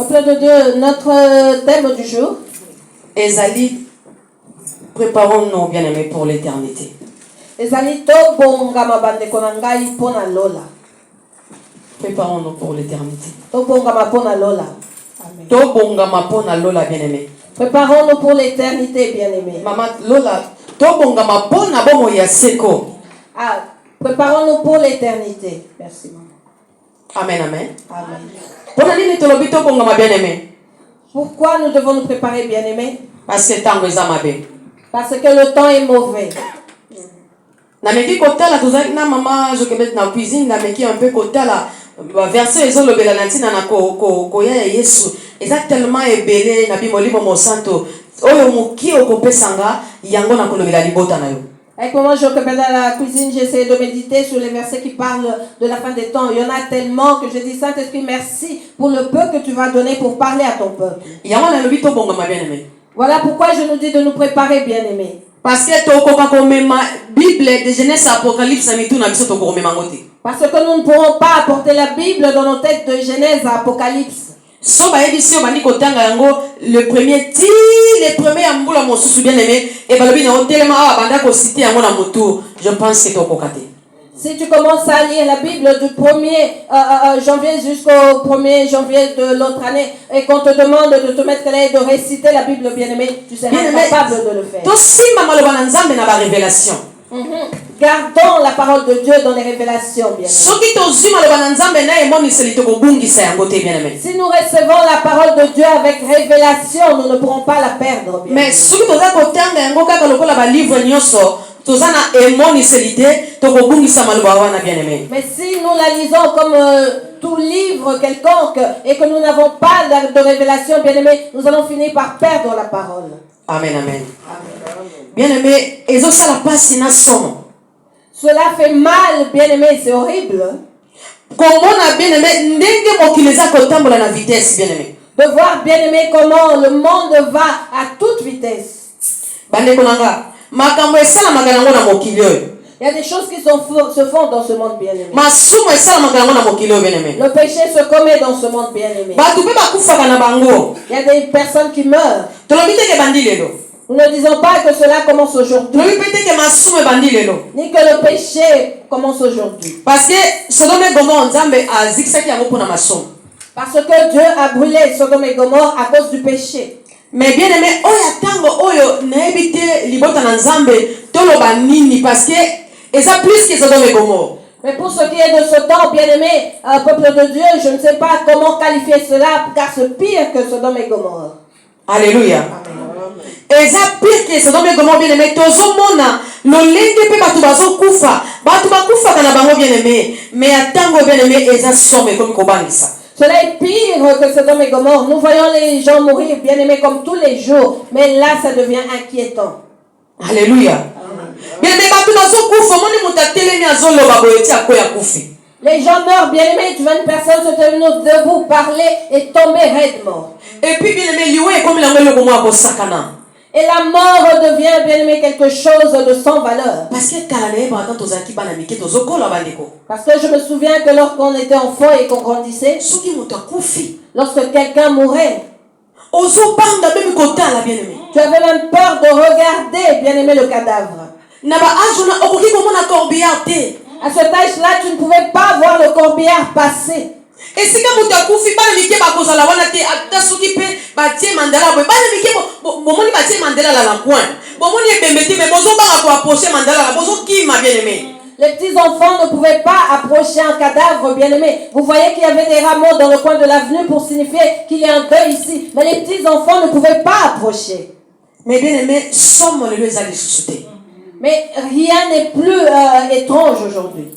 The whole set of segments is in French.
Peuple de Dieu, notre thème du jour. Ezali, préparons-nous, bien-aimés, pour l'éternité. Ezali to bonga mabande konangai pona lola. Préparons-nous pour l'éternité. To bonga mapona lola. Amen. To bonga mapona lola, bien-aimé. Préparons-nous pour l'éternité, bien-aimés. Maman lola, to bonga mapona bomo ya seko. Ah, préparons-nous pour l'éternité. Merci, maman. Amen, amen. Amen. Pona nini tolobi to bonga ma bien-aimé? Pourquoi nous devons nous préparer, bien-aimés? Parce que tango eza mabe. Parce que le temps est mauvais. Nameki kotala tozaki na mama je kebet na cuisine nameki un peu kotala verset ezolobela na ntina na ko ya Yesu eza tellement ebele na bimolimo mosanto oyo moki okopesanga yango na kolobela libota na yo. Avec moi, je dans la cuisine, j'essaie de méditer sur les versets qui parlent de la fin des temps. Il y en a tellement que je dis, Saint-Esprit, merci pour le peu que tu vas donner pour parler à ton peuple. Voilà pourquoi je nous dis de nous préparer, bien-aimés. Parce que Bible de Genèse à Apocalypse Parce que nous ne pourrons pas apporter la Bible dans nos têtes de Genèse à Apocalypse. Le premier amboula mon sous bien aimé et je pense que tu as. Si tu commences à lire la Bible du 1er janvier jusqu'au 1er janvier de l'autre année et qu'on te demande de te mettre là et de réciter la Bible, bien-aimé, tu seras capable de le faire. Gardons la parole de Dieu dans les révélations, bien-aimé. Si nous recevons la parole de Dieu avec révélation, nous ne pourrons pas la perdre, bien-aimé. Mais si nous la lisons comme tout livre quelconque et que nous n'avons pas de révélation, bien-aimé, nous allons finir par perdre la parole. Amen, amen. Bien-aimé, cela fait mal, bien-aimé, c'est horrible. De voir, bien-aimé, comment le monde va à toute vitesse. Il y a des choses qui se font dans ce monde, bien-aimé. Le péché se commet dans ce monde, bien-aimé. Il y a des personnes qui meurent. Nous ne disons pas que cela commence aujourd'hui. Ni que le péché commence aujourd'hui. Parce que Dieu a brûlé Sodome et Gomorrhe à cause du péché. Mais bien aimé, parce que ça plus que Sodome et Gomorrhe. Mais pour ce qui est de ce temps, bien-aimé, peuple de Dieu, je ne sais pas comment qualifier cela, car c'est pire que Sodome et Gomorrhe. Alléluia. Amen. Et ça pire que Sodome et Gomorrhe, bien-aimé, tozomona lolenge pe batu bazokufa kana bango bien-aimé, mais atango bien-aimé eza somme comme kobangisa. Cela est pire que Sodome et Gomorrhe. Nous voyons les gens mourir, bien-aimés, comme tous les jours, mais là ça devient inquiétant. Alléluia. Bien-aimé, batu bazokufa moni mutatelemi azoloba boyeti akoya kufi. Les gens meurent, bien-aimés, tu vois une personne se tenir debout, parler et tomber raide mort. Et puis, bien-aimé, comme la et la mort devient, bien-aimé, quelque chose de sans valeur. Parce que je me souviens que lorsqu'on était enfant et qu'on grandissait, lorsque quelqu'un mourait, tu avais même peur de regarder, bien-aimé, le cadavre. À cet âge-là, tu ne pouvais pas voir le corbillard passer. Et si quand tu as confié pas le Mickey bakoza la wana te atasuki pe batie mandala boy ba le Mickey bomoni batie mandala la coin bomoni ebembeti mais bozo ba ko approcher mandala la bozo qui m'a bien aimé. Les petits enfants ne pouvaient pas approcher un cadavre, bien aimé. Vous voyez qu'il y avait des rameaux dans le coin de l'avenue pour signifier qu'il y a un deuil ici, mais les petits enfants ne pouvaient pas approcher. Mais bien aimé, somme le les aller sous-souter. Mais rien n'est plus étrange aujourd'hui.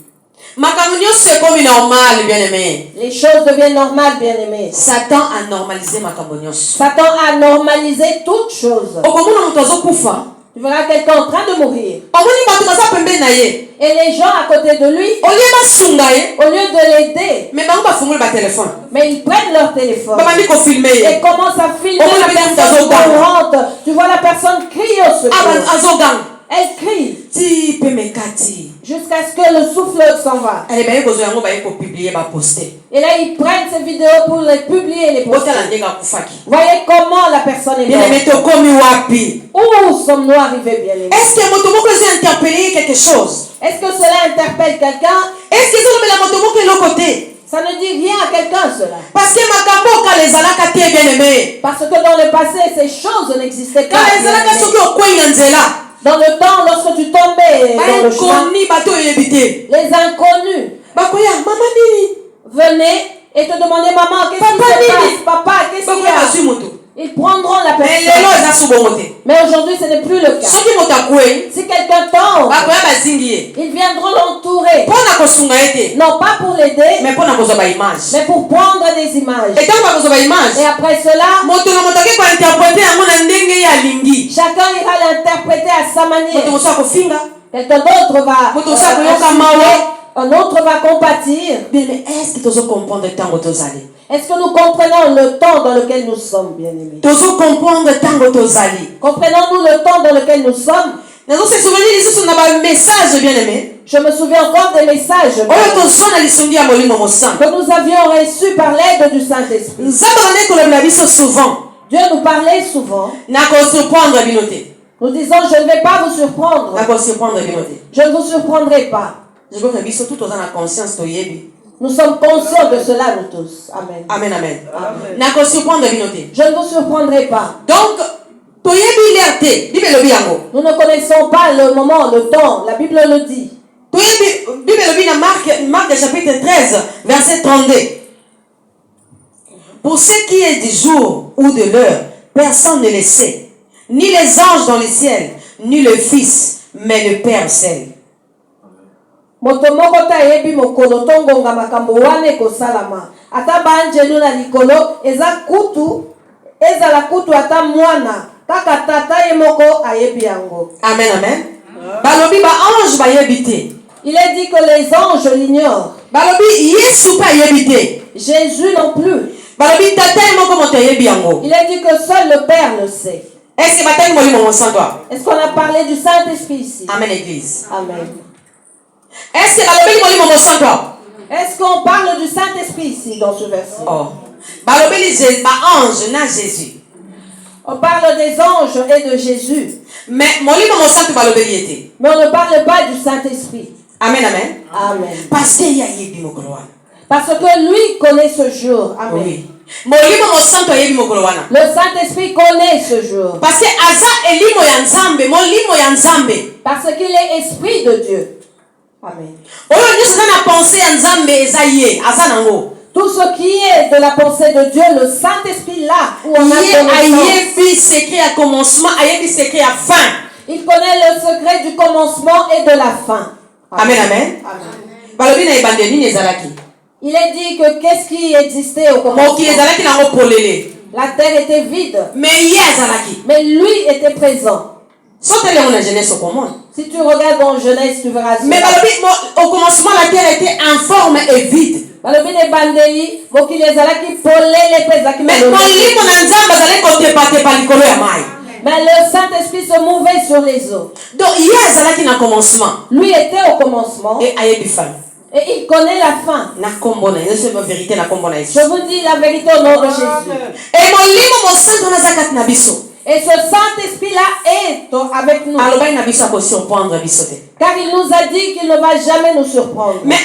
C'est comme normal, bien-aimé. Les choses deviennent normales, bien-aimé. Satan a normalisé Makabonios. Satan a normalisé toutes choses. Tu verras quelqu'un en train de mourir. Et les gens à côté de lui, au lieu de l'aider, mais ils prennent leur téléphone et commencent à filmer la personne mourante. Tu vois la personne crier au secours. Elle crie ti pe mekati. jusqu'à ce que le souffle s'en va. Elle est besoin yango ba ko publier ba poster. Et là, ils prennent ces vidéos pour les publier et les poster. Voyez comment la personne est morte. Où sommes-nous arrivés, bien aimés? Est-ce que moto moko a interpellé quelque chose? Est-ce que cela interpelle quelqu'un? Est-ce que ça la moto moko est l'autre côté? Ça ne dit rien à quelqu'un, cela. Parce que makambo ka les alaka tie bien aimé. Parce que dans le passé, ces choses n'existaient pas. Ka les alaka soki okwei nzela. Dans le temps, lorsque tu tombais dans le chemin, les inconnus venaient et te demandaient, maman, qu'est-ce qui se passe? Papa, qu'est-ce qu'il y a? Ils prendront la personne. Mais aujourd'hui, ce n'est plus le cas. Si quelqu'un tombe, ils viendront l'entourer. Non pas pour l'aider, mais pour prendre des images. Et après cela, chacun ira l'interpréter à sa manière. Quelqu'un d'autre va un autre va compatir. Mais est-ce que tu comprends le temps où tu allais? Est-ce que nous comprenons le temps dans lequel nous sommes, bien-aimés? Comprenons-nous le temps dans lequel nous sommes? Je me souviens encore des messages que nous avions reçus par l'aide du Saint-Esprit. Dieu nous parlait souvent. Nous disons, je ne vais pas vous surprendre. Je ne vous surprendrai pas. Nous sommes conscients de cela, nous tous. Amen. Amen, amen. Je ne vous surprendrai pas. Donc, nous ne connaissons pas le moment, le temps. La Bible le dit. Marc chapitre 13, verset 32. Pour ce qui est du jour ou de l'heure, personne ne le sait. Ni les anges dans le ciel, ni le Fils, mais le Père seul. Moto moko ta yebi mokolo tongonga makambo wane ko salama ata banjelu na likolo eza la kutu ata mwana kaka tata ye moko ayebi yango. Amen, amen. Balobi ba ange ba yebite. Il est dit que les anges l'ignorent. Balobi Yesu pa yebite. Jésus non plus. Balobi tata ye moko moto yebi yango. Il est dit que seul le Père le sait. Est-ce qu'on a parlé du Saint-Esprit ici? Amen, Église. Amen. Est-ce qu'on parle du Saint-Esprit ici dans ce verset? Oh. On parle des anges et de Jésus. Mais on ne parle pas du Saint-Esprit. Amen, amen. Amen. Parce que lui connaît ce jour. Amen. Oui. Le Saint-Esprit connaît ce jour. Parce qu'il est esprit de Dieu. Amen. Tout ce qui est de la pensée de Dieu, le Saint-Esprit là où on a commencement, il connaît le secret du commencement et de la fin. Amen, amen. Amen. Il est dit que qu'est-ce qui existait au commencement? La terre était vide. Mais lui était présent. Si tu regardes dans Genèse, tu verras cela. Mais au commencement, la terre était informe et vide. Mais le Saint-Esprit se mouvait sur les eaux. Donc, lui était au commencement. Et il connaît la fin. Je vous dis la vérité au nom de Jésus. Et ce Saint-Esprit-là est avec nous. Car il nous a dit qu'il ne va jamais nous surprendre. Mais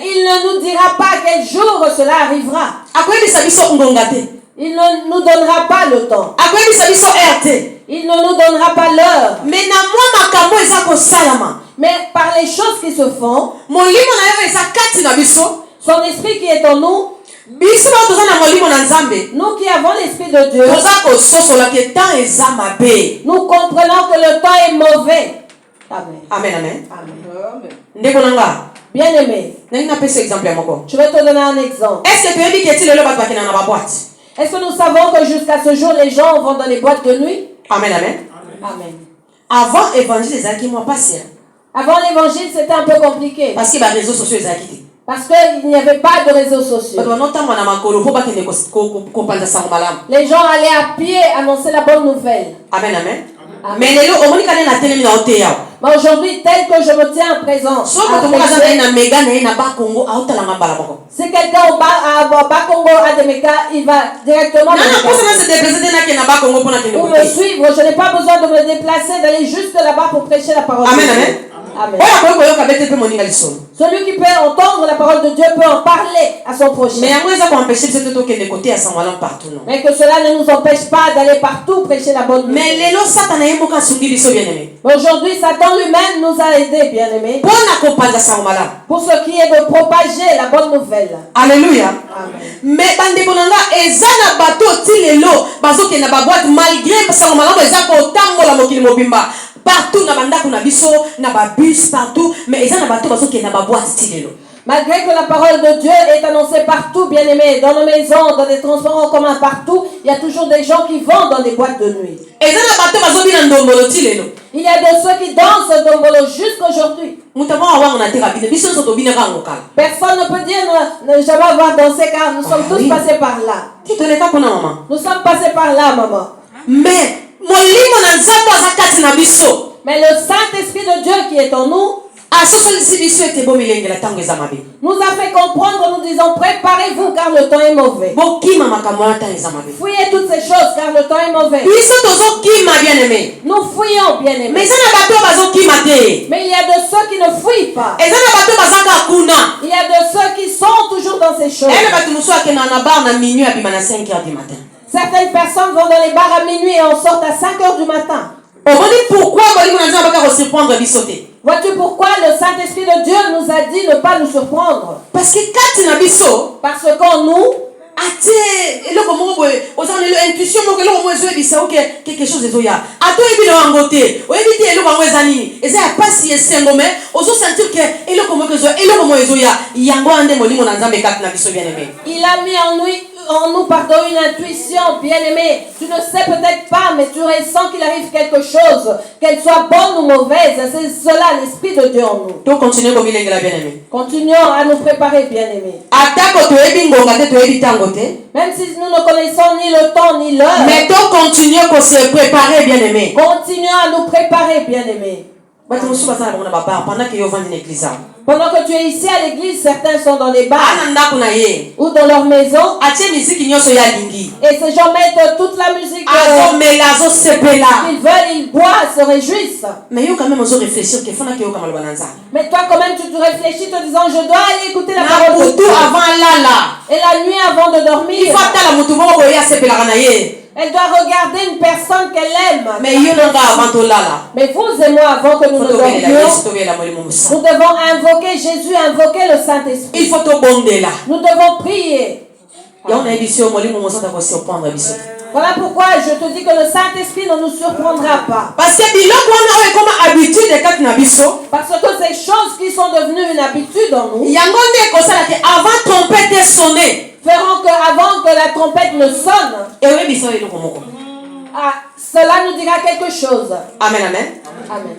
il ne nous dira pas quel jour cela arrivera. Il ne nous donnera pas le temps. Il ne nous donnera pas l'heure. Mais par les choses qui se font, son esprit qui est en nous, nous qui avons l'esprit de Dieu, nous comprenons que le temps est mauvais. Amen. Amen, amen. Amen. Bien aimé, je vais te donner un exemple. Est-ce que nous savons que jusqu'à ce jour, les gens vont dans les boîtes de nuit? Amen, amen. Amen. Avant l'évangile, c'était un peu compliqué. Parce que les réseaux sociaux, Parce qu'il n'y avait pas de réseaux sociaux. Les gens allaient à pied annoncer la bonne nouvelle. Amen, amen. Mais aujourd'hui, tel que je me tiens en présence, si quelqu'un au Bakongo a des mégas, il va directement pour me suivre. Je n'ai pas besoin de me déplacer, d'aller juste là-bas pour prêcher la parole. Amen, amen. Amen. Celui qui peut entendre la parole de Dieu peut en parler à son prochain. Mais que cela ne nous empêche pas d'aller partout prêcher la bonne nouvelle. Mais aujourd'hui, Satan lui-même nous a aidés, bien-aimés, pour ce qui est de propager la bonne nouvelle. Alléluia. Amen. Mais partout na banda kuna biso na ba bus partout mais eza na bato bazoke na ba boîte tilelo. Malgré que la parole de Dieu est annoncée partout, bien-aimés, dans nos maisons, dans les transports en commun, partout, il y a toujours des gens qui vont dans des boîtes de nuit. Il y a de ceux qui dansent dombolo jusqu'aujourd'hui. Personne ne peut dire ne jamais avoir dansé car nous sommes tous passés par là. Nous sommes passés par là, maman. Mais le Saint-Esprit de Dieu qui est en nous nous a fait comprendre en nous disant préparez-vous car le temps est mauvais. Fouillez toutes ces choses car le temps est mauvais. Nous fouillons, bien-aimés. Mais il y a de ceux qui ne fouillent pas. Il y a de ceux qui sont toujours dans ces choses. Certaines personnes vont dans les bars à minuit et en sortent à 5h du matin. Vois-tu pourquoi le Saint-Esprit de Dieu nous a dit ne pas nous surprendre? Parce qu'en nous, quelque chose est là. Il a mis en nous une intuition, bien-aimé. Tu ne sais peut-être pas, mais tu ressens qu'il arrive quelque chose, qu'elle soit bonne ou mauvaise. C'est cela l'Esprit de Dieu en nous. Continuons à nous préparer, bien-aimé. Même si nous ne connaissons ni le temps ni l'heure. Mais continuons à se préparer, bien-aimé. Continuons à nous préparer, bien-aimé. Pendant que tu es ici à l'église, certains sont dans les bars ou dans leur maison. Et ces gens mettent toute la musique qu'ils veulent, ils boivent, se réjouissent. Mais toi quand même tu réfléchis te disant je dois aller écouter la parole de Dieu. Et la nuit avant de dormir, elle doit regarder une personne qu'elle aime. Mais vous et moi, avant que nous ne dormions, nous devons invoquer Jésus, invoquer le Saint-Esprit. Nous devons prier. Voilà pourquoi je te dis que le Saint-Esprit ne nous surprendra pas. Parce que ces choses qui sont devenues une habitude en nous feront qu'avant que la trompette ne sonne, cela nous dira quelque chose. Amen, amen. Amen.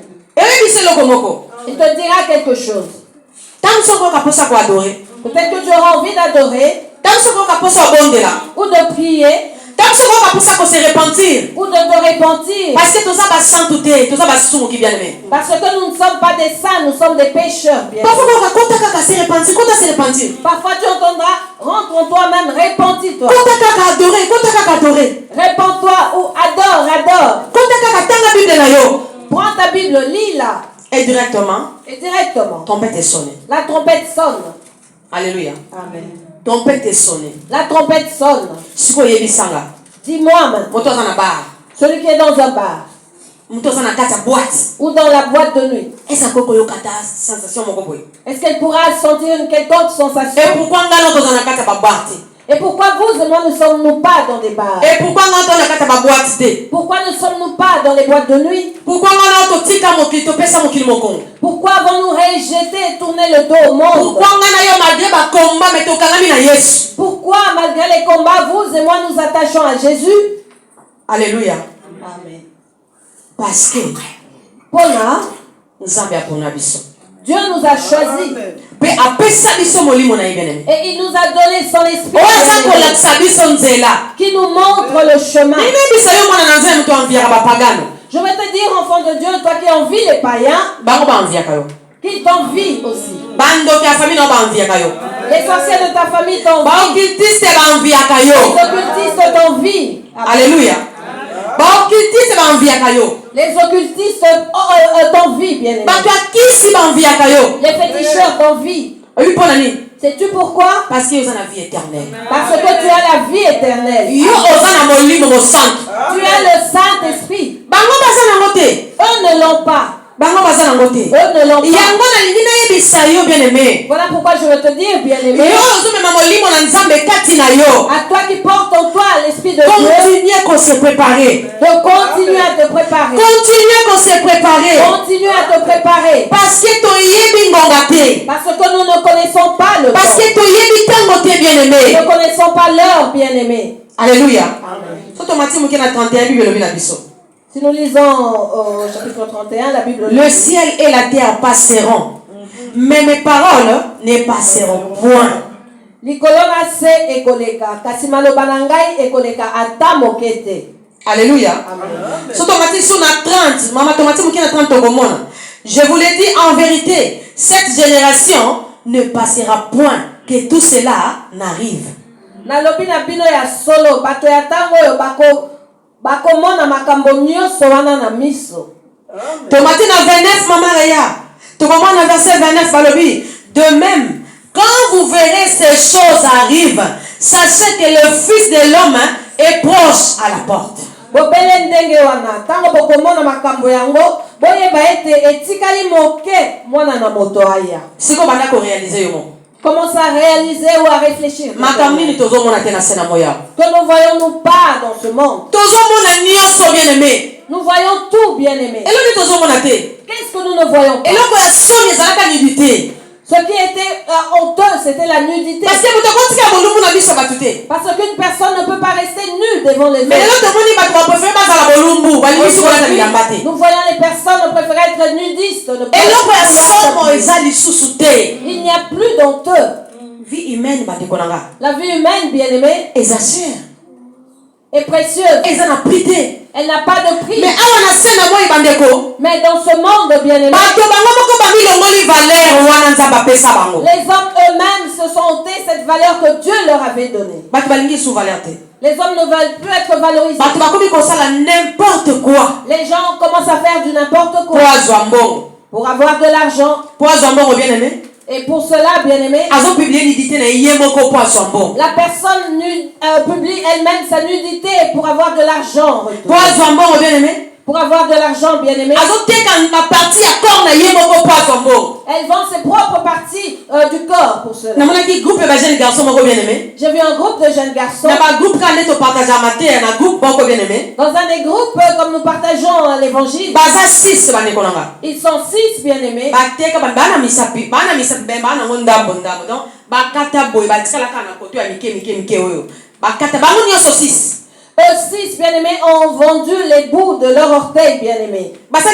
Il te dira quelque chose. Peut-être que tu auras envie d'adorer ou de prier ou de te repentir. Parce que nous ne sommes pas des saints, nous sommes des pécheurs. Parfois tu entendras, rentre en toi-même, repentis-toi. Répands-toi ou adore. Prends ta Bible, lis-la. Et directement, la trompette sonne. Alléluia. Amen. Trompette est sonnée. La trompette sonne. Dis-moi maintenant. Celui qui est dans un bar. Ou dans la boîte de nuit. Est-ce qu'elle pourra sentir une quelconque sensation? Et pourquoi vous et moi ne sommes-nous pas dans des bars? Pourquoi ne sommes-nous pas dans les boîtes de nuit? Pourquoi avons-nous rejeté et tourné le dos au monde? Pourquoi malgré les combats, vous et moi nous attachons à Jésus? Alléluia. Amen. Parce que Dieu nous a choisis. Et il nous a donné son esprit qui nous montre le chemin. Je vais te dire, enfant de Dieu, toi qui envies les païens, qu'ils t'envient aussi. Les sorciers de ta famille t'envient. Les occultistes t'envient. Alléluia. Les occultistes t'envient, bien aimé. Les féticheurs t'envient. Sais-tu pourquoi? Parce que tu as la vie éternelle. Parce que tu as la vie éternelle. Tu as le Saint-Esprit. Eux ne l'ont pas. Eux ne l'ont pas. Voilà pourquoi je veux te dire, bien-aimé, à toi qui portes en toi l'Esprit de Dieu, continuez à se préparer. de continuer à te préparer. Continuez à se préparer. Continue à te préparer. Parce que nous ne connaissons pas le Parce que temps. bien-aimé. Nous ne connaissons pas l'heure, bien-aimé. Alléluia. Amen. Si nous lisons au chapitre 31, la Bible dit: le ciel et la terre passeront, mais mes paroles ne passeront point. Alléluia. Je vous l'ai dit en vérité, cette génération ne passera point que tout cela n'arrive. bakomona makambo nyonso wana na miso. Tomati na 29 mama Réa. Tomama na verset 29 balobi. De même, quand vous verrez ces choses arrivent, sachez que le Fils de l'homme est proche à la porte. Bobele ndenge wana tango bokomona makambo yango boyeba ete etikali moke mwana na moto aya. Siko banda ko réaliser yo. Commence à réaliser ou à réfléchir. Que nous voyons-nous pas dans ce monde. Nous voyons tout, bien-aimé. Qu'est-ce que nous ne voyons pas? Ce qui était honteux, c'était la nudité. Parce qu'une personne ne peut pas rester nue devant les autres. Nous voyons les personnes préférer être nudistes. Il n'y a plus d'honteux. La vie humaine, bien-aimée, est précieuse. Elle n'a pas de prix. Mais dans ce monde, bien-aimé, les hommes eux-mêmes se sont ôtés cette valeur que Dieu leur avait donnée. Les hommes ne veulent plus être valorisés. Les gens commencent à faire du n'importe quoi pour avoir de l'argent. Et pour cela, bien-aimé, la personne publie elle-même sa nudité pour avoir de l'argent. Pour avoir de l'argent, bien-aimé, elle vend ses propres parties du corps pour cela. J'ai vu un groupe de jeunes garçons. Dans un des groupes, comme nous partageons l'évangile, ils sont 6, bien-aimés. Eux 6, bien-aimés, ont vendu les bouts de leur orteil, bien-aimés. Ils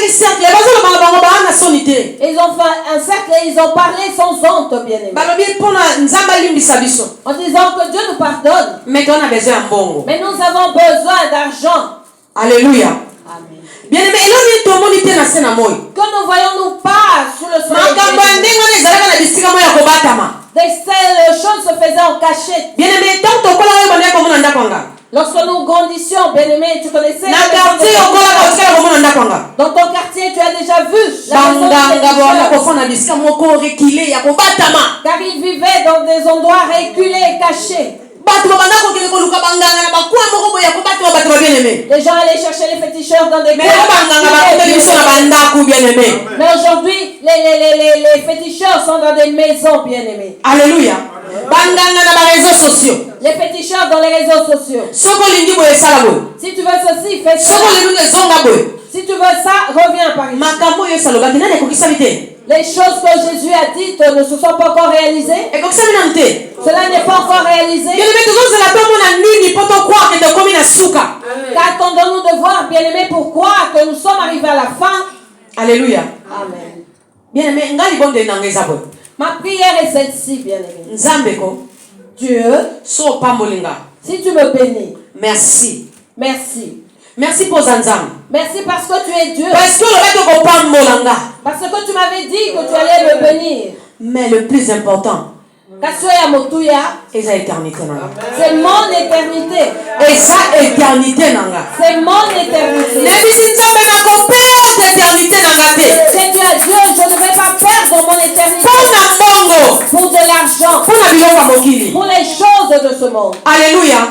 ont fait un cercle et ils ont parlé sans honte, bien-aimés. En disant que Dieu nous pardonne. Mais nous avons besoin d'argent. Alléluia. Amen. Bien-aimé, que nous voyons-nous pas sous le soleil. Des telles choses se faisaient en cachette. Bien-aimé, lorsque nous grandissions, bien-aimé, tu connaissais dans ton quartier, tu as déjà vu la maison car ils vivaient dans des endroits reculés et cachés. Les gens allaient chercher les féticheurs dans des coins. Mais aujourd'hui, les féticheurs sont dans des maisons, bien-aimés. Alléluia. Les féticheurs dans les réseaux sociaux. Si tu veux ceci, fais ça. Si tu veux ça, reviens par ici. Les choses que Jésus a dites ne se sont pas encore réalisées. Cela n'est pas encore réalisé. Qu'attendons-nous de voir, bien-aimés, pour croire que nous sommes arrivés à la fin? Alléluia. Amen. Bien-aimé, Ma prière est celle-ci, bien-aimé. Nzambeko. Dieu, So pambolinga. si tu me bénis. Merci. Merci. Merci pour Zanzam. Merci parce que tu es Dieu. Parce que le reste de pambolanga. Parce que tu m'avais dit que tu allais me bénir. Mais le plus important, c'est sa éternité nanga. C'est mon éternité. Et sa éternité nanga. C'est mon éternité. C'est Dieu, je ne vais pas perdre mon éternité. Pour de l'argent. Pour les choses de ce monde. Alléluia.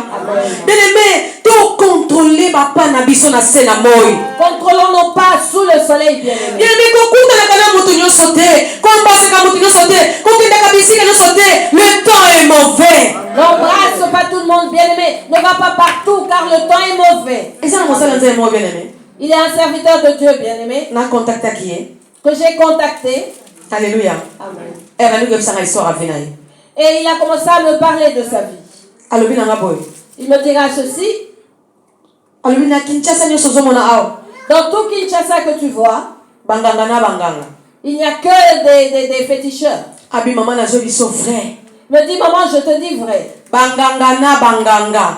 Bien-aimé, tout contrôler papa na biso na sena moi. Contrôlons nos pas sous le soleil, bien-aimé. Bien-aimé, le temps est mauvais. N'embrasse pas tout le monde, bien-aimé. Ne va pas partout car le temps est mauvais. Il y a un serviteur de Dieu, bien-aimé, que j'ai contacté. Alléluia. Amen. Et il a commencé à me parler de sa vie. Il me dira ceci. Dans tout Kinshasa que tu vois, il n'y a que des féticheurs. Il me dit, maman, je te dis vrai.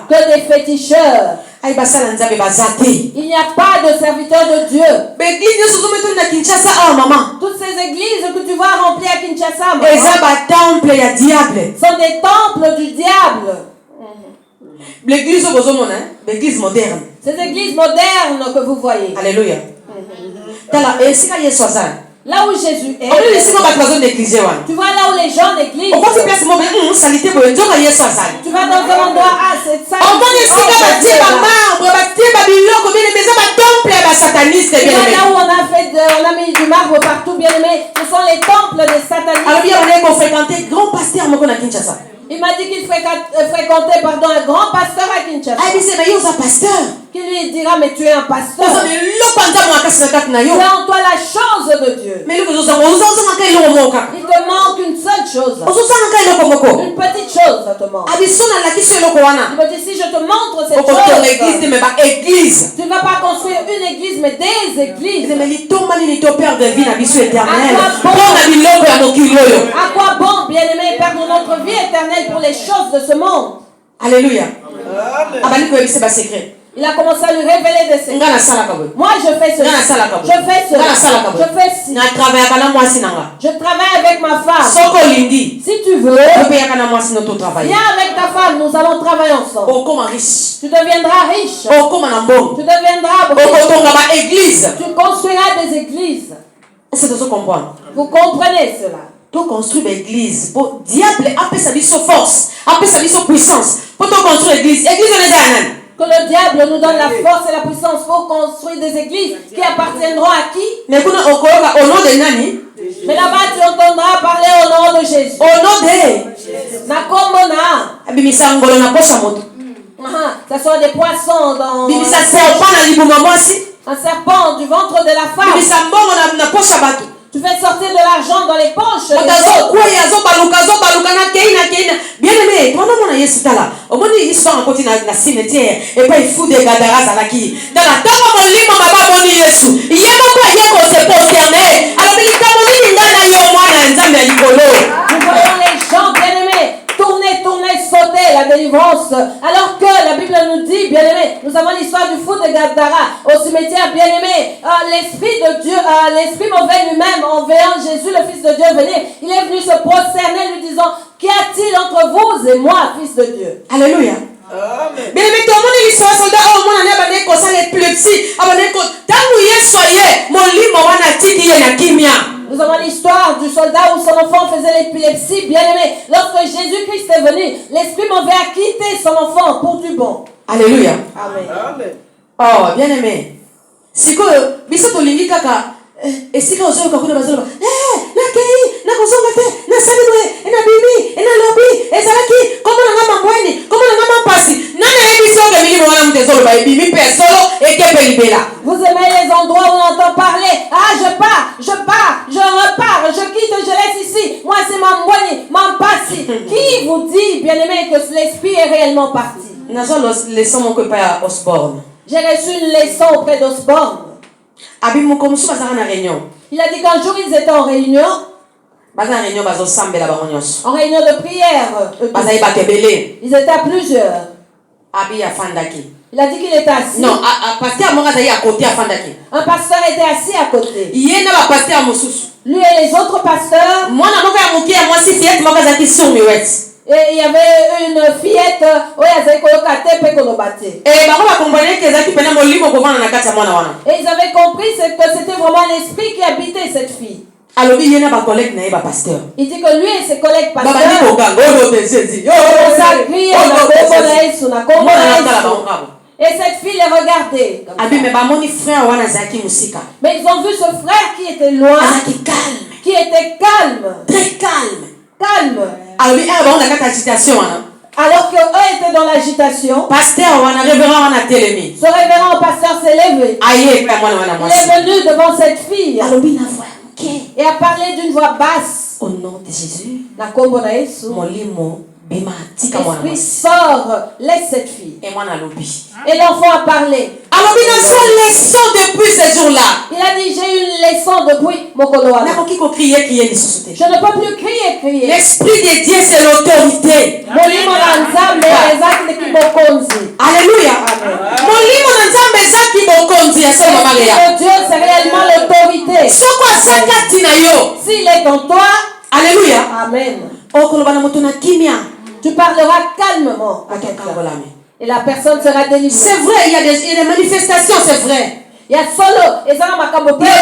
Que des féticheurs. Il n'y a pas de serviteur de Dieu. Toutes ces églises que tu vois remplies à Kinshasa, sont des temples du diable. L'église moderne. Ces églises modernes que vous voyez. Alléluia. Là où Jésus est. Tu vois là où les gens négligent. Tu vas dans un endroit, c'est ça. Tu vas là où on a mis du marbre partout, bien aimé. Ce sont les temples des satanistes. Il m'a dit qu'il fréquentait un grand pasteur à Kinshasa. Qui lui dira, mais tu es un pasteur. Tu as en toi la chose de Dieu. Il te manque une seule chose. Une petite chose te manque. Il me dit, si je te montre cette chose, tu ne vas pas construire une église, mais des églises. À quoi bon, bien-aimé, perdre notre vie éternelle pour les choses de ce monde? Alléluia. Il a commencé à lui révéler des secrets. Moi, je fais cela. Je fais cela. Je fais ci. Je travaille avec ma femme. Si tu veux, viens avec ta femme. Nous allons travailler ensemble. Tu deviendras riche. Tu deviendras riche. Tu construiras des églises. Vous comprenez cela? Pour construire l'église, pour diable appelle sa vie force, appelle sa vie puissance. Pour construire l'église, l'église on est. Que le diable nous donne la force et la puissance pour construire des églises qui appartiendront à qui? Mais au nom de Nani? Mais là-bas tu entendras parler au nom de Jésus. Au nom de Nakombona. Ça soit des poissons dans un serpent du ventre de la femme. Tu fais sortir de l'argent dans les poches. Bien aimé, toi non Yesu tala. Omoni histoire en continue na cimetière et pas il fout des gadaras à la qui. Dans la table mon limo maba moni Yesu. Yemo pas yeko se posterner. Alors il t'a moni ngana yo mwana nzambe likolo. Nous voyons les gens bien-aimés tourner, sauter la délivrance. Alors que la Bible nous dit, bien-aimés, nous avons l'histoire du fou de Gadara au cimetière, bien-aimés, l'esprit de Dieu, l'esprit mauvais lui-même, en voyant Jésus, le Fils de Dieu, venir, il est venu se prosterner lui disant, qu'y a-t-il entre vous et moi, Fils de Dieu? Alléluia. Amen. Bien-aimé, tout le monde est l'histoire soldat, oh mon année, abandé comme ça, l'épilepsie, abandé comme, tant que vous soyez, mon lit, mon wanati, qui est la kimia. Nous avons l'histoire du soldat où son enfant faisait l'épilepsie, bien-aimé. Lorsque Jésus-Christ est venu, l'esprit mauvais a quitté son enfant pour du bon. Alléluia. Amen. Oh, bien-aimé. Si que, biso to lingi kaka, et si que vous avez beaucoup de bazolo, na kei, na kozonga te, na salibwe, na bibi, na lobi, et salaki, comment on a mambweni, comment on a mampasi, na ne ebiso ke mili mwana mtezolo ba bibi pe solo et ke pelibela. Vous aimez les endroits où on entend parler. Ah, je pars, je repars, je quitte, je laisse ici. Moi, c'est Mambweni, Mampasi. Qui vous dit, bien-aimé, que l'esprit est réellement parti? J'ai reçu une leçon auprès d'Osborne. Il a dit qu'un jour, ils étaient en réunion. En réunion de prière, ils étaient à plusieurs. Il a dit qu'il était assis. Non, un pasteur était assis à côté. Lui et les autres pasteurs. Et il y avait une fillette et ils avaient compris que c'était vraiment l'esprit qui habitait cette fille. Il dit que lui et ses collègues pasteurs et cette fille les regardait. Mais ils ont vu ce frère qui était loin, qui était calme, très calme. Alors qu'eux étaient dans l'agitation, ce révérend pasteur s'est levé. Il est venu devant cette fille et a parlé d'une voix basse. Au nom de Jésus, L'esprit sort, laisse cette fille. Et l'enfant a parlé. Il a dit, j'ai eu une leçon depuis Mokoloa. Je ne peux plus crier. L'esprit de Dieu, c'est l'autorité. Alléluia. Dieu, c'est réellement l'autorité. S'il est en toi, alléluia. Amen. Tu parleras calmement à quelqu'un. Et la personne sera délivrée. C'est vrai, il y a des manifestations, c'est vrai. Il y a solo. Il y a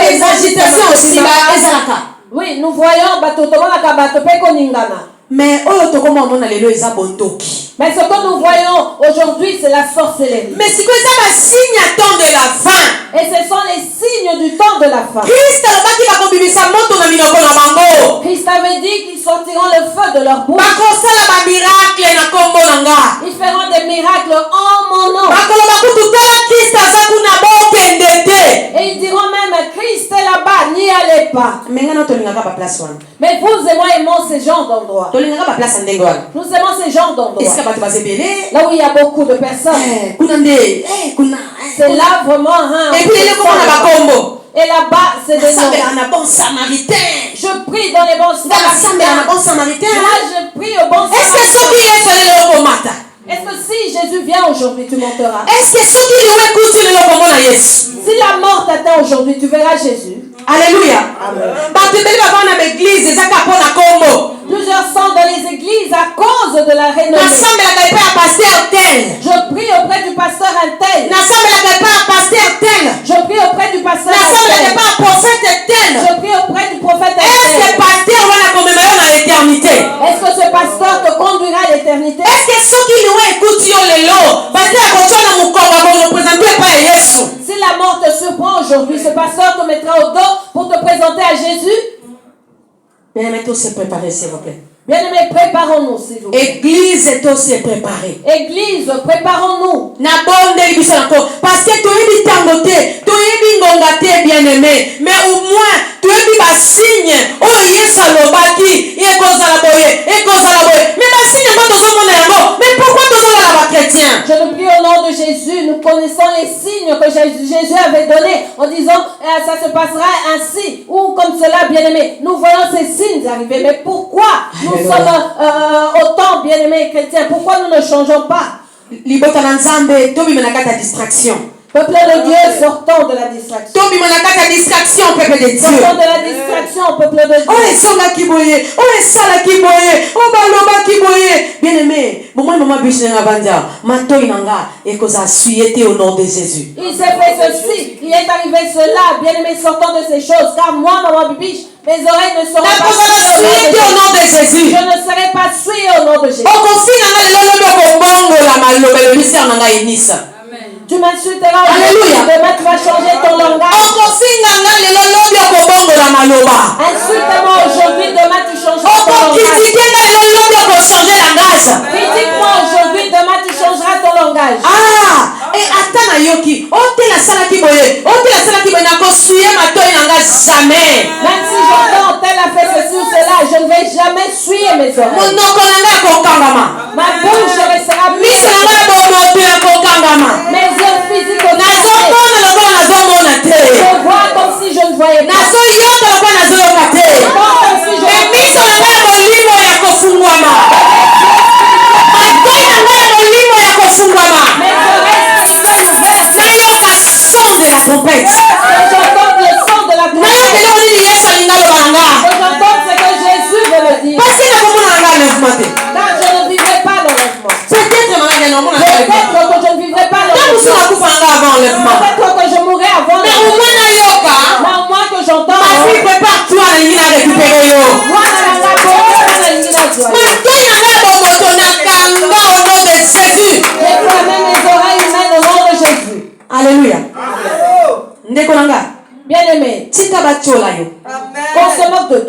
des agitations aussi. Oui, nous voyons mais ce que nous voyons aujourd'hui, c'est la sorcellerie. Mais c'est quoi ça, signe à temps de la fin. Et ce sont les signes du temps de la fin. Christ avait dit qu'ils sortiront le feu de leur bouche. Ils feront des miracles en mon nom. Et ils diront même, Christ est là-bas, n'y allez pas. Mais vous et moi aimons ces genres d'endroits. Nous aimons ces genres d'endroits. Là où il y a beaucoup de personnes. C'est là vraiment. Et là-bas, c'est des noms. Je prie dans les bons samaritains. Moi, je prie au bon samaritain. Est-ce que si Jésus vient aujourd'hui, tu monteras? Si la mort t'attend aujourd'hui, tu verras Jésus. Alléluia. Plusieurs sont dans les églises à cause de la rénovation. Je prie auprès du pasteur Antel. Je prie auprès du pasteur Antel. Je prie auprès du prophète Antel. Est-ce que ce pasteur te conduira à l'éternité? Si la mort te surprend aujourd'hui, ce pasteur te mettra au dos pour te présenter à Jésus. Bien-aimés, tous se préparer, s'il vous plaît. Bien-aimés, préparons-nous, s'il vous plaît. Église est aussi préparée. Église, préparons-nous. Parce que tu es bien-aimé. Mais au moins, tu es un signe. Oh, yes, mais pourquoi tu es chrétien? Je nous prie au nom de Jésus. Nous connaissons les signes que Jésus avait donnés en disant ça se passera ainsi ou comme cela, bien-aimé. Nous voyons ces signes arriver. Mais pourquoi nous sommes autant bien-aimés chrétiens? Pourquoi nous ne changeons pas? Peuple de Dieu, sortons de la distraction. Peuple de Dieu. Sortons de la distraction, peuple de Dieu. Bien-aimé, au nom de Jésus. Il s'est fait ceci, il est arrivé cela. Bien-aimé, sortons de ces choses. Car moi, maman Bibiche, mes oreilles ne seront pas souillées au nom de Jésus. Je ne serai pas souillée au nom de Jésus. Tu m'insulteras aujourd'hui. Demain, tu vas changer ton langage. Insulte-moi aujourd'hui. Demain, tu changeras ton langage. Critique-moi aujourd'hui. Demain, tu changeras ton langage. Et attends, Yoki. Jamais. Même si j'entends tel a fait ceci ou cela, je ne vais jamais suivre mes oreilles. Ma bouche restera mise. Mes yeux physiques au je vois comme si je ne voyais pas. Je vois comme si je ne voyais pas.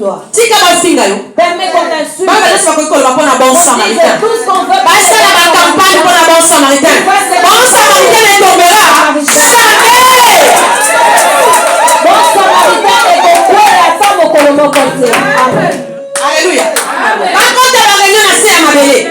toi. Permets qu'on t'insulte. On dise tout ce qu'on veut. La campagne pour la bon samaritain. Bon samaritain est tombera. Jamais. Bon samaritain est tombé la femme au Colombo côté. Alléluia. Par contre, la réunion a fait à ma belle.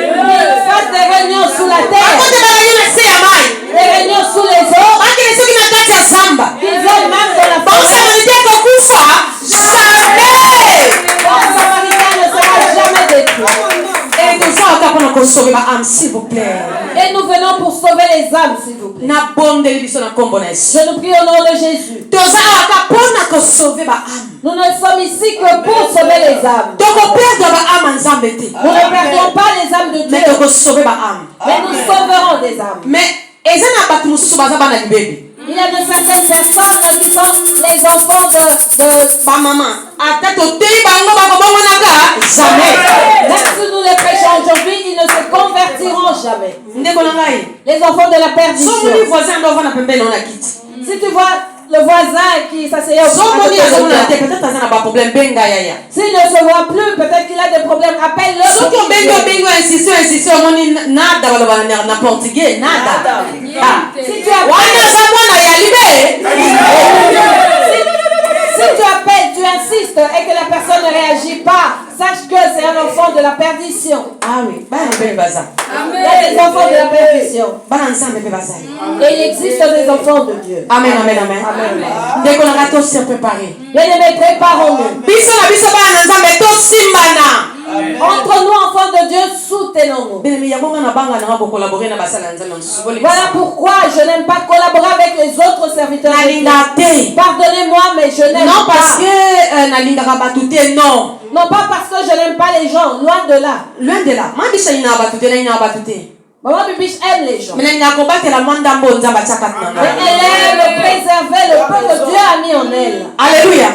Faites des réunions sous la terre. Par contre, la réunion a fait à ma. Des réunions sous les eaux. Parce que ceux qui m'attendent à Samba. Ils veulent même de la Bon samaritain est Kokufa. Jamais. Bon samaritain ne sera jamais détruit. Et nous sommes pour sauver ma âme, s'il vous plaît. Et nous venons pour sauver les âmes, s'il vous plaît. Je nous prie au nom de Jésus. Nous ne sommes ici que pour sauver les âmes. Nous ne perdons pas les âmes de Dieu. Mais nous sauverons des âmes. Il y a de certaines personnes qui sont les enfants de ma maman. Jamais. Même si nous les prêchons aujourd'hui, ils ne se convertiront jamais. Les enfants de la perdition. Si tu vois le voisin qui s'asseyait au s'il ne se voit plus, peut-être qu'il a des problèmes. Appelle-le. Si tu appelles, tu insistes et que la personne ne réagit pas, sache que c'est un enfant de la perdition. Ah oui, il y a des enfants de la perdition. Et il existe des enfants de Dieu. Amen, amen, amen. Dès qu'on a tous se préparer. Bien-aimés, préparons-nous. Entre nous, enfants de Dieu, soutenons-nous. Voilà pourquoi je n'aime pas collaborer avec les autres serviteurs de Dieu. Pardonnez-moi, mais je n'aime pas. Non, parce que non, pas parce que je n'aime pas les gens, loin de là. Loin de là. Maman Bibiche aime les gens. Mais elle aime préserver le peu que Dieu a mis en elle. Alléluia.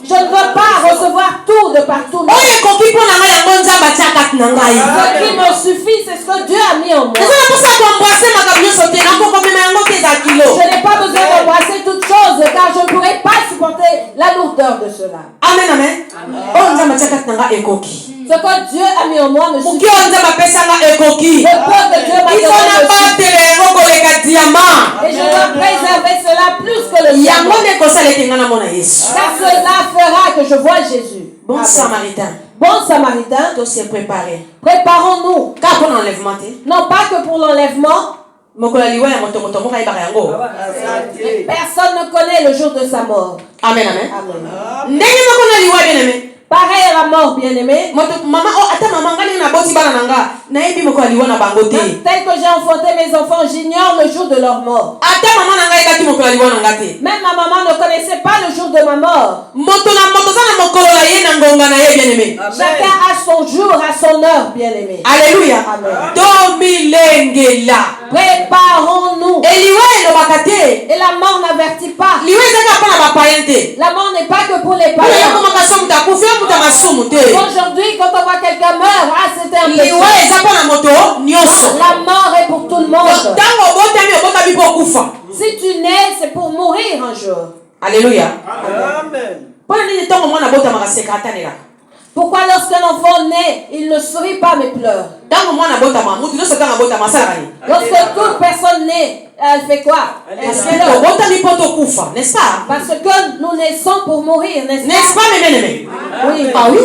Je ne veux pas recevoir tout de partout. Ce qui me suffit, c'est ce que Dieu a mis en moi. Je n'ai pas besoin d'embrasser toutes choses car je ne pourrais pas supporter la lourdeur de cela. Amen, amen. Ce que Dieu a mis en moi me suffit. Le peu que Dieu m'a donné. Et je dois préserver cela plus que le ciel. Car cela fera que je vois Jésus. Bon samaritain. Bon samaritain. Dossier préparé. Préparons-nous. Car pour l'enlèvement. Non pas que pour l'enlèvement. Personne ne connaît le jour de sa mort. Amen, amen. Amen. Pareil à la mort, bien-aimé. Tel que j'ai enfanté mes enfants, j'ignore le jour de leur mort. Même ma maman ne connaissait pas le jour de ma mort. Chacun a son jour, a son heure, bien-aimé. Alléluia. Amen. Préparons-nous. Et la mort n'avertit pas. La mort n'est pas que pour les païens. Aujourd'hui, quand on voit quelqu'un meurt, c'était un péché. La mort est pour tout le monde. Si tu nais, c'est pour mourir un jour. Alléluia. Amen. Pourquoi lorsqu'un enfant naît, il ne sourit pas mais pleure? Lorsque toute personne naît, elle fait quoi? Elle pleure. N'est-ce pas? Parce que nous naissons pour mourir, n'est-ce pas? N'est-ce pas, mes bien-aimés? Oui. Ah oui?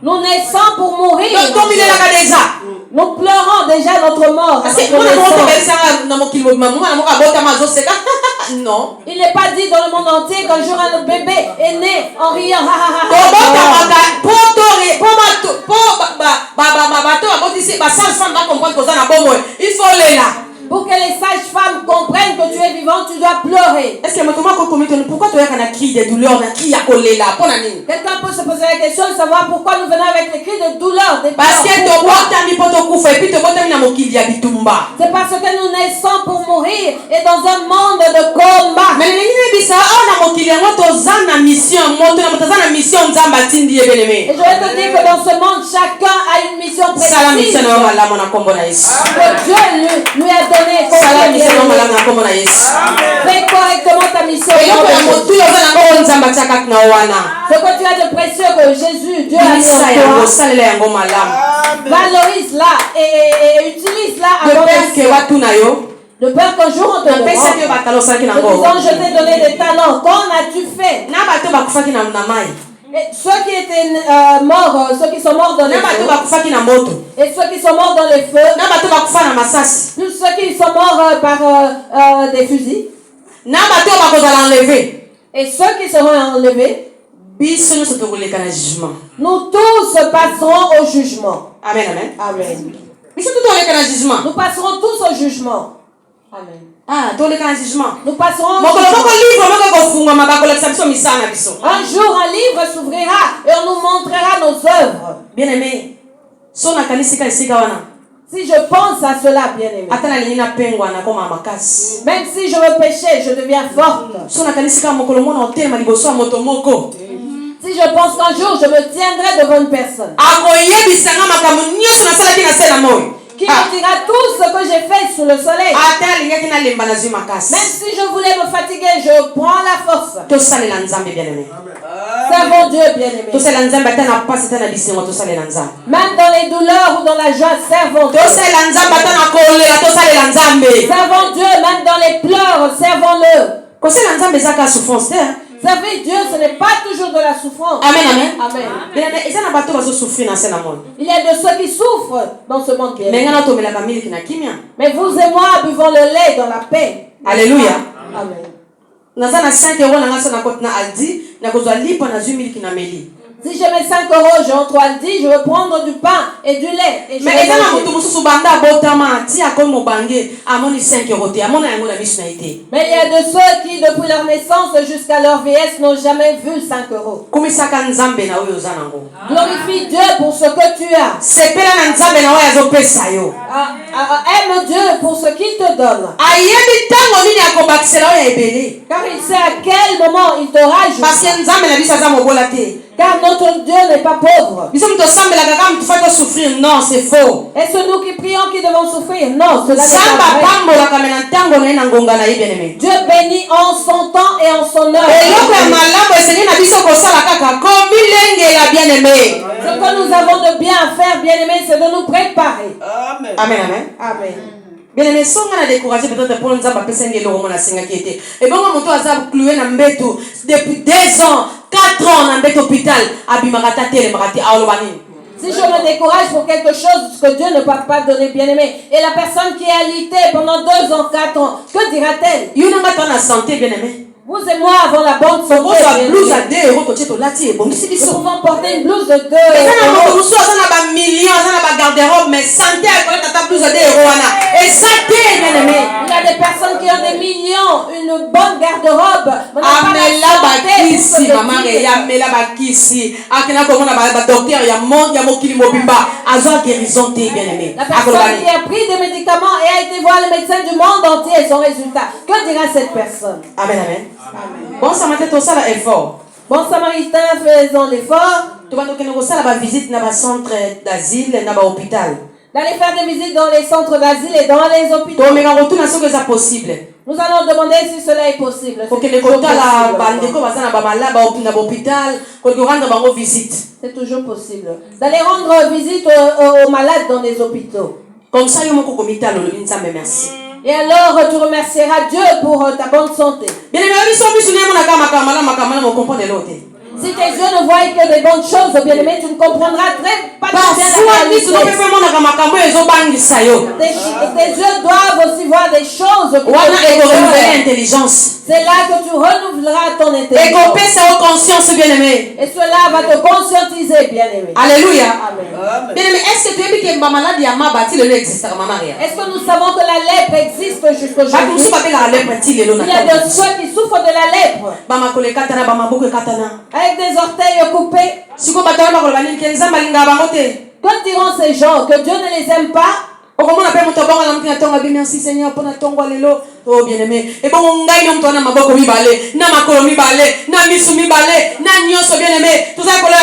Nous naissons pour mourir. Nous pleurons déjà notre mort. Non. Il n'est pas dit dans le monde entier qu'un jour un bébé est né en riant. Il faut les là. Pour que les sages-femmes comprennent que tu es vivant, tu dois pleurer. Est-ce que pourquoi tu as un cri de douleur? Quelqu'un peut se poser la question de savoir pourquoi nous venons avec des cris de douleur. Parce que c'est parce que nous naissons pour mourir et dans un monde de combat. Et je vais te dire que dans ce monde, chacun a une mission précise. Que Dieu lui a donné. Fais correctement ta mission. Ce que tu as de précieux que Jésus, Dieu a mis en toi, valorise-la et utilise-la à bon escient. De peur qu'un jour on te demande, disant, je t'ai donné des talents, qu'en as-tu fait? Et ceux qui étaient morts, ceux qui sont morts dans les feux, et ceux qui sont morts dans les feux, plus ceux qui sont morts par des fusils, et ceux qui seront enlevés, nous tous passerons au jugement. Amen, amen. Amen. Nous passerons tous au jugement. Amen. Nous passerons au jugement. Un jour, un livre s'ouvrira et on nous montrera nos œuvres. Bien-aimé, si je pense à cela, bien-aimé, même si je veux pécher, je deviens forte. Si je pense qu'un jour je me tiendrai devant une personne qui me dira tout ce que j'ai fait sous le soleil, même si je voulais me fatiguer, je prends la force. Servons Dieu, bien-aimé. Même dans les douleurs ou dans la joie, servons Dieu. Servons Dieu, même dans les pleurs, servons-le. Servir Dieu, ce n'est pas toujours de la souffrance. Amen, amen. Amen. Il y a de ceux qui souffrent dans ce monde bien. Mais vous et moi buvons le lait dans la paix. Alléluia. Amen. Si je mets 5 euros, je rentre à Aldi, je veux prendre du pain et du lait. Et mais il y a de ceux qui, depuis leur naissance jusqu'à leur vieillesse, n'ont jamais vu 5 euros. Glorifie Dieu pour ce que tu as. Aime Dieu pour ce qu'il te donne. Car il sait à quel moment il te rajoute. Car notre Dieu n'est pas pauvre. Est-ce nous qui prions qui devons souffrir? Non, cela n'est pas vrai. Dieu bénit en son temps et en son heure. Ce que nous avons de bien à faire, bien-aimés, c'est de nous préparer. Amen. Amen. Amen. Bien aimé, si on a découragé peut-être pour nous avoir passé le roman à Singakete. Et bon, mon toit a cloué dans Mbeto depuis 2 ans, 4 ans dans Mbeto hôpital. Abimarata télé marati aolobani. Si je me décourage pour quelque chose que Dieu ne peut pas donner, bien-aimé, et la personne qui est alitée pendant 2 ans, 4 ans, que dira-t-elle? Il y a une santé, bien-aimé. Vous et moi avons la bonne santé. Nous pouvons porter une blouse de 2 euros. Il y a des personnes qui ont des millions, une bonne garde-robe. La personne qui a pris des médicaments et a été voir le médecin du monde entier et son résultat. Que dira cette personne? Amen, amen. Bon Samaritain, tout ça là effort. Bon Samaritain, faisons l'effort. Tu vas donc nous faire la visite dans le centre d'asile, dans l'hôpital. D'aller faire des visites dans les centres d'asile et dans les hôpitaux. Mais on retourne à ce que c'est possible. Nous allons demander si cela est possible. Pour que les quotas là, bandeko bazana ba malade ba hôpital, qu'on rendre ba visite. C'est toujours possible. D'aller rendre visite aux malades dans les hôpitaux. Comme ça, yo moko komita lo nzambe merci. Et alors tu remercieras Dieu pour ta bonne santé. Bien aimé, si tes yeux ne voient que des bonnes choses, bien aimé, tu ne comprendras pas bien la réalité. Tes yeux doivent aussi voir des choses. C'est là que tu renouvelleras ton intelligence. Et cela va te conscientiser, bien aimé. Alléluia. Amen. Bien-aimé, est-ce que tu es que est-ce que nous savons que la lèpre existe jusqu'aujourd'hui? Il y a de ceux qui souffrent de la lèpre avec des orteils coupés. Que diront ces gens? Que Dieu ne les aime pas? Merci Seigneur pour ton Oh bien-aimé, et bon on gagne on tourne ma boko mibale, na makolo mibale, na misu mibale, na nyonso bien-aimé, tout ça kola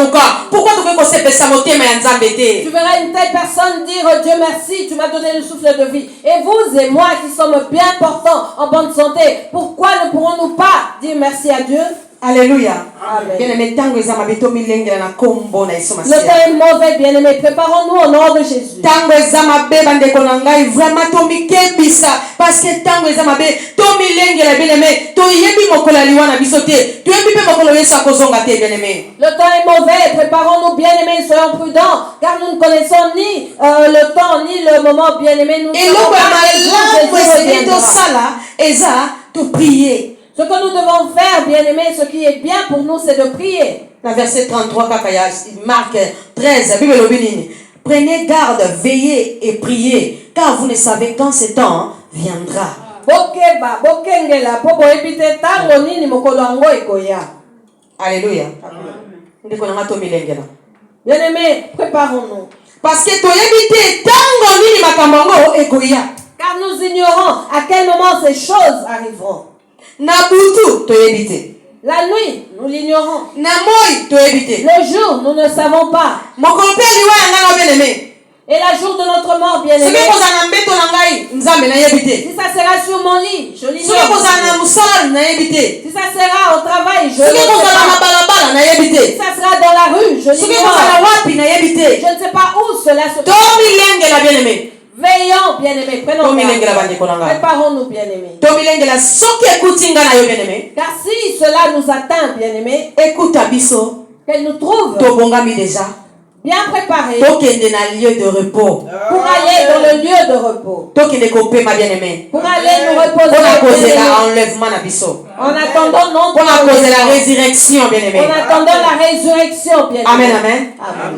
muka. Pourquoi tu veux qu'on se pesa motema ya Nzambe te? Tu verras une telle personne dire Dieu merci, tu m'as donné le souffle de vie. Et vous et moi qui sommes bien portants, en bonne santé, pourquoi ne pourrons-nous pas dire merci à Dieu? Alléluia. Amen. Bien-aimé, tango ezama beto milengela na kombo na Yesu Masiya. Le temps est mauvais, bien-aimé. Préparons-nous au nom de Jésus. Tango ezama be bandeko na ngai vraiment to mikebisa parce que tango ezama be to milengela bien-aimé to yebi mokolo liwa na biso te. To yebi pe mokolo Yesu akozonga te bien-aimé. Le temps est mauvais. Préparons-nous, bien-aimés. Soyons prudents, car nous ne connaissons ni le temps ni le moment, bien-aimés. Nous ne savons pas Jésus reviendra. To prier. Ce que nous devons faire, bien-aimés, ce qui est bien pour nous, c'est de prier. Dans verset 33, Marc 13, Bible Lobinine. Prenez garde, veillez et priez, car vous ne savez quand ce temps viendra. Alléluia. Bien-aimés, préparons-nous. Parce que tu habites tango nini makambo ekoya. Car nous ignorons à quel moment ces choses arriveront. Nabutu tu habites. La nuit, nous l'ignorons. Namoy tu habites. Le jour, nous ne savons pas. Et la jour de notre mort, bien aimé. Si ça sera sur mon lit, je l'ignore. Si ça sera au travail, je l'ignore. Si ça sera dans la rue, je l'ignore. Je ne sais pas où cela se passe. Veillons, bien-aimés, prenons garde. Préparons-nous, bien-aimés. Car si cela nous atteint, bien-aimés, écoute Abisso, qu'elle nous trouve bien préparés pour aller dans le lieu de repos. Pour aller nous reposer. En attendant non pour la résurrection, bien-aimé. En attendant la résurrection, bien-aimé. Amen, amen. Amen.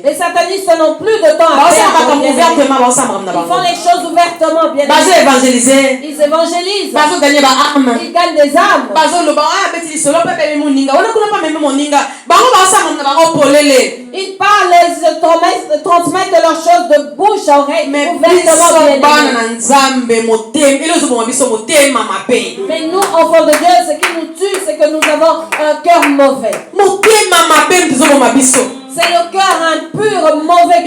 Les satanistes n'ont plus de temps à perdre. Ils font les choses ouvertement, bien aimé. Ils évangélisent. Ils gagnent des âmes. Ils parlent, ils transmettent leurs choses de bouche à oreille, mais ouvertement, bien aimé. Mais nous, enfants de Dieu, ce qui nous tue, c'est que nous avons un cœur mauvais. C'est le cœur impur, mauvais.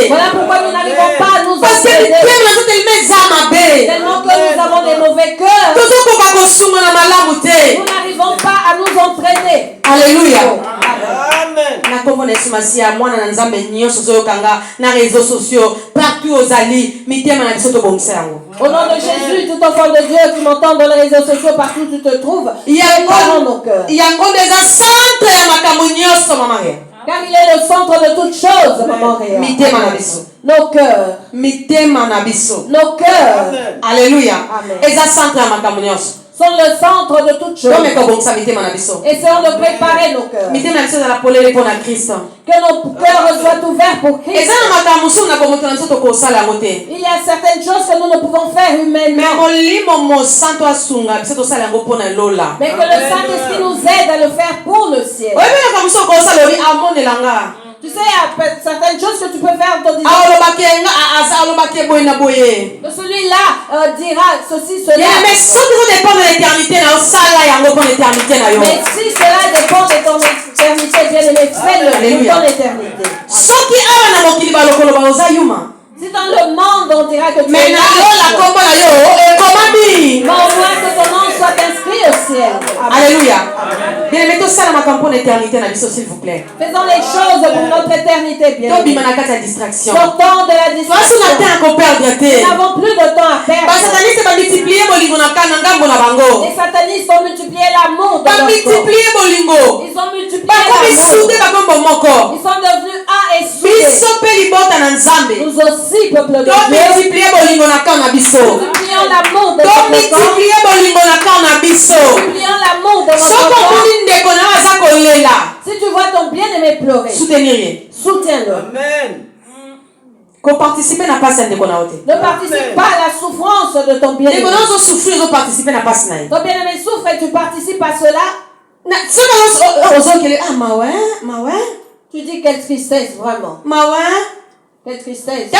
Voilà pourquoi nous n'arrivons pas à nous entraîner. Tellement que nous avons des mauvais cœurs. Nous n'arrivons pas à nous entraîner. Alléluia. Amen. Au nom de Jésus, tout enfant de Dieu qui m'entend dans les réseaux sociaux, partout où tu te trouves, préparons nos cœurs. Car il est le centre de toutes choses, maman Réa. Nos cœurs. Nos cœurs. Alléluia. Amen. Sont le centre de toutes choses. Essayons de préparer nos cœurs. Que nos cœurs soient ouverts pour Christ. Il y a certaines choses que nous ne pouvons faire humainement. Mais que le Saint-Esprit nous aide à le faire pour le ciel. Tu sais, il y a certaines choses que tu peux faire en disant que celui-là dira ceci, cela. Mais si cela dépend de ton éternité, bien-aimé, fais-le pour ton éternité. Si dans le monde on dira que tu es là, mais au moins que ton nom soit inscrit au ciel. Alléluia. S'il vous plaît. Faisons les choses pour notre éternité, bien. Distraction. Sortons de la distraction. Nous n'avons plus de temps à perdre. Les satanistes ont multiplié l'amour de leur corps. Ils ont multiplié l'amour. Ils sont devenus un et soudés. Nous aussi, peuple de Dieu, multiplions l'amour de notre corps. Multiplions l'amour de notre corps. Si tu vois ton bien-aimé pleurer, soutiens-le. Amen. Ne participe pas à la souffrance de ton bien-aimé. Ton bien-aimé souffre et tu participes à cela. Tu dis quelle tristesse, vraiment. Quelle tristesse. Et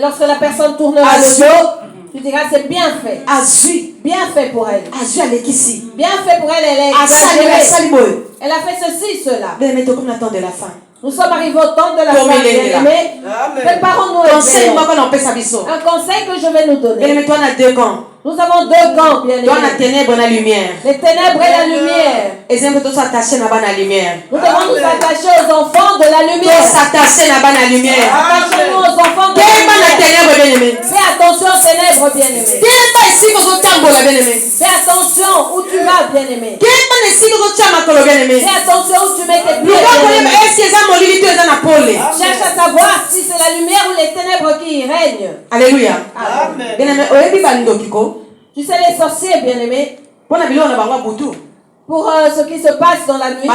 lorsque la personne tournera le dos, tu diras c'est bien fait. Bien fait pour elle. Bien fait pour elle, elle est exagérée. Elle a fait ceci, cela. Nous sommes arrivés au temps de la fin, bien-aimés. Préparons-nous un conseil que je vais nous donner. Nous avons deux camps, bien-aimés. Les ténèbres et la lumière. Nous devons nous attacher aux enfants de la lumière. Attachons-nous aux enfants de la lumière. Fais attention aux ténèbres, bien-aimés. Fais attention où tu vas, bien-aimé. Fais attention où tu mets tes pieds, bien-aimé. Cherche à savoir si c'est la lumière ou les ténèbres qui règnent. Alléluia. Tu sais les sorciers, bien-aimés, pour ce qui se passe dans la nuit,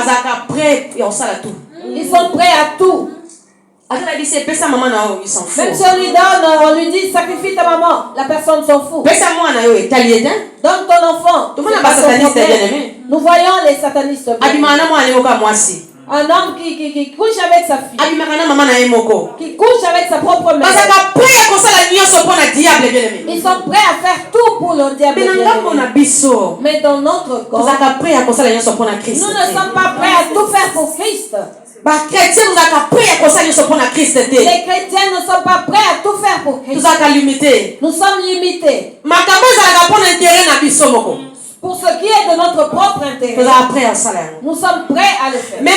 ils sont prêts à tout. Même si on lui donne, on lui dit sacrifie ta maman, la personne s'en fout. Donne ton enfant. Nous voyons les satanistes. Un homme qui couche avec sa fille. Qui couche avec sa propre mère. Ils sont prêts à faire tout pour le diable. Mais dans notre corps, nous ne sommes pas prêts à tout faire pour Christ. Les chrétiens ne sont pas prêts à tout faire pour Christ. Nous sommes limités. Pour ce qui est de notre propre intérêt, nous sommes prêts à le faire. Mais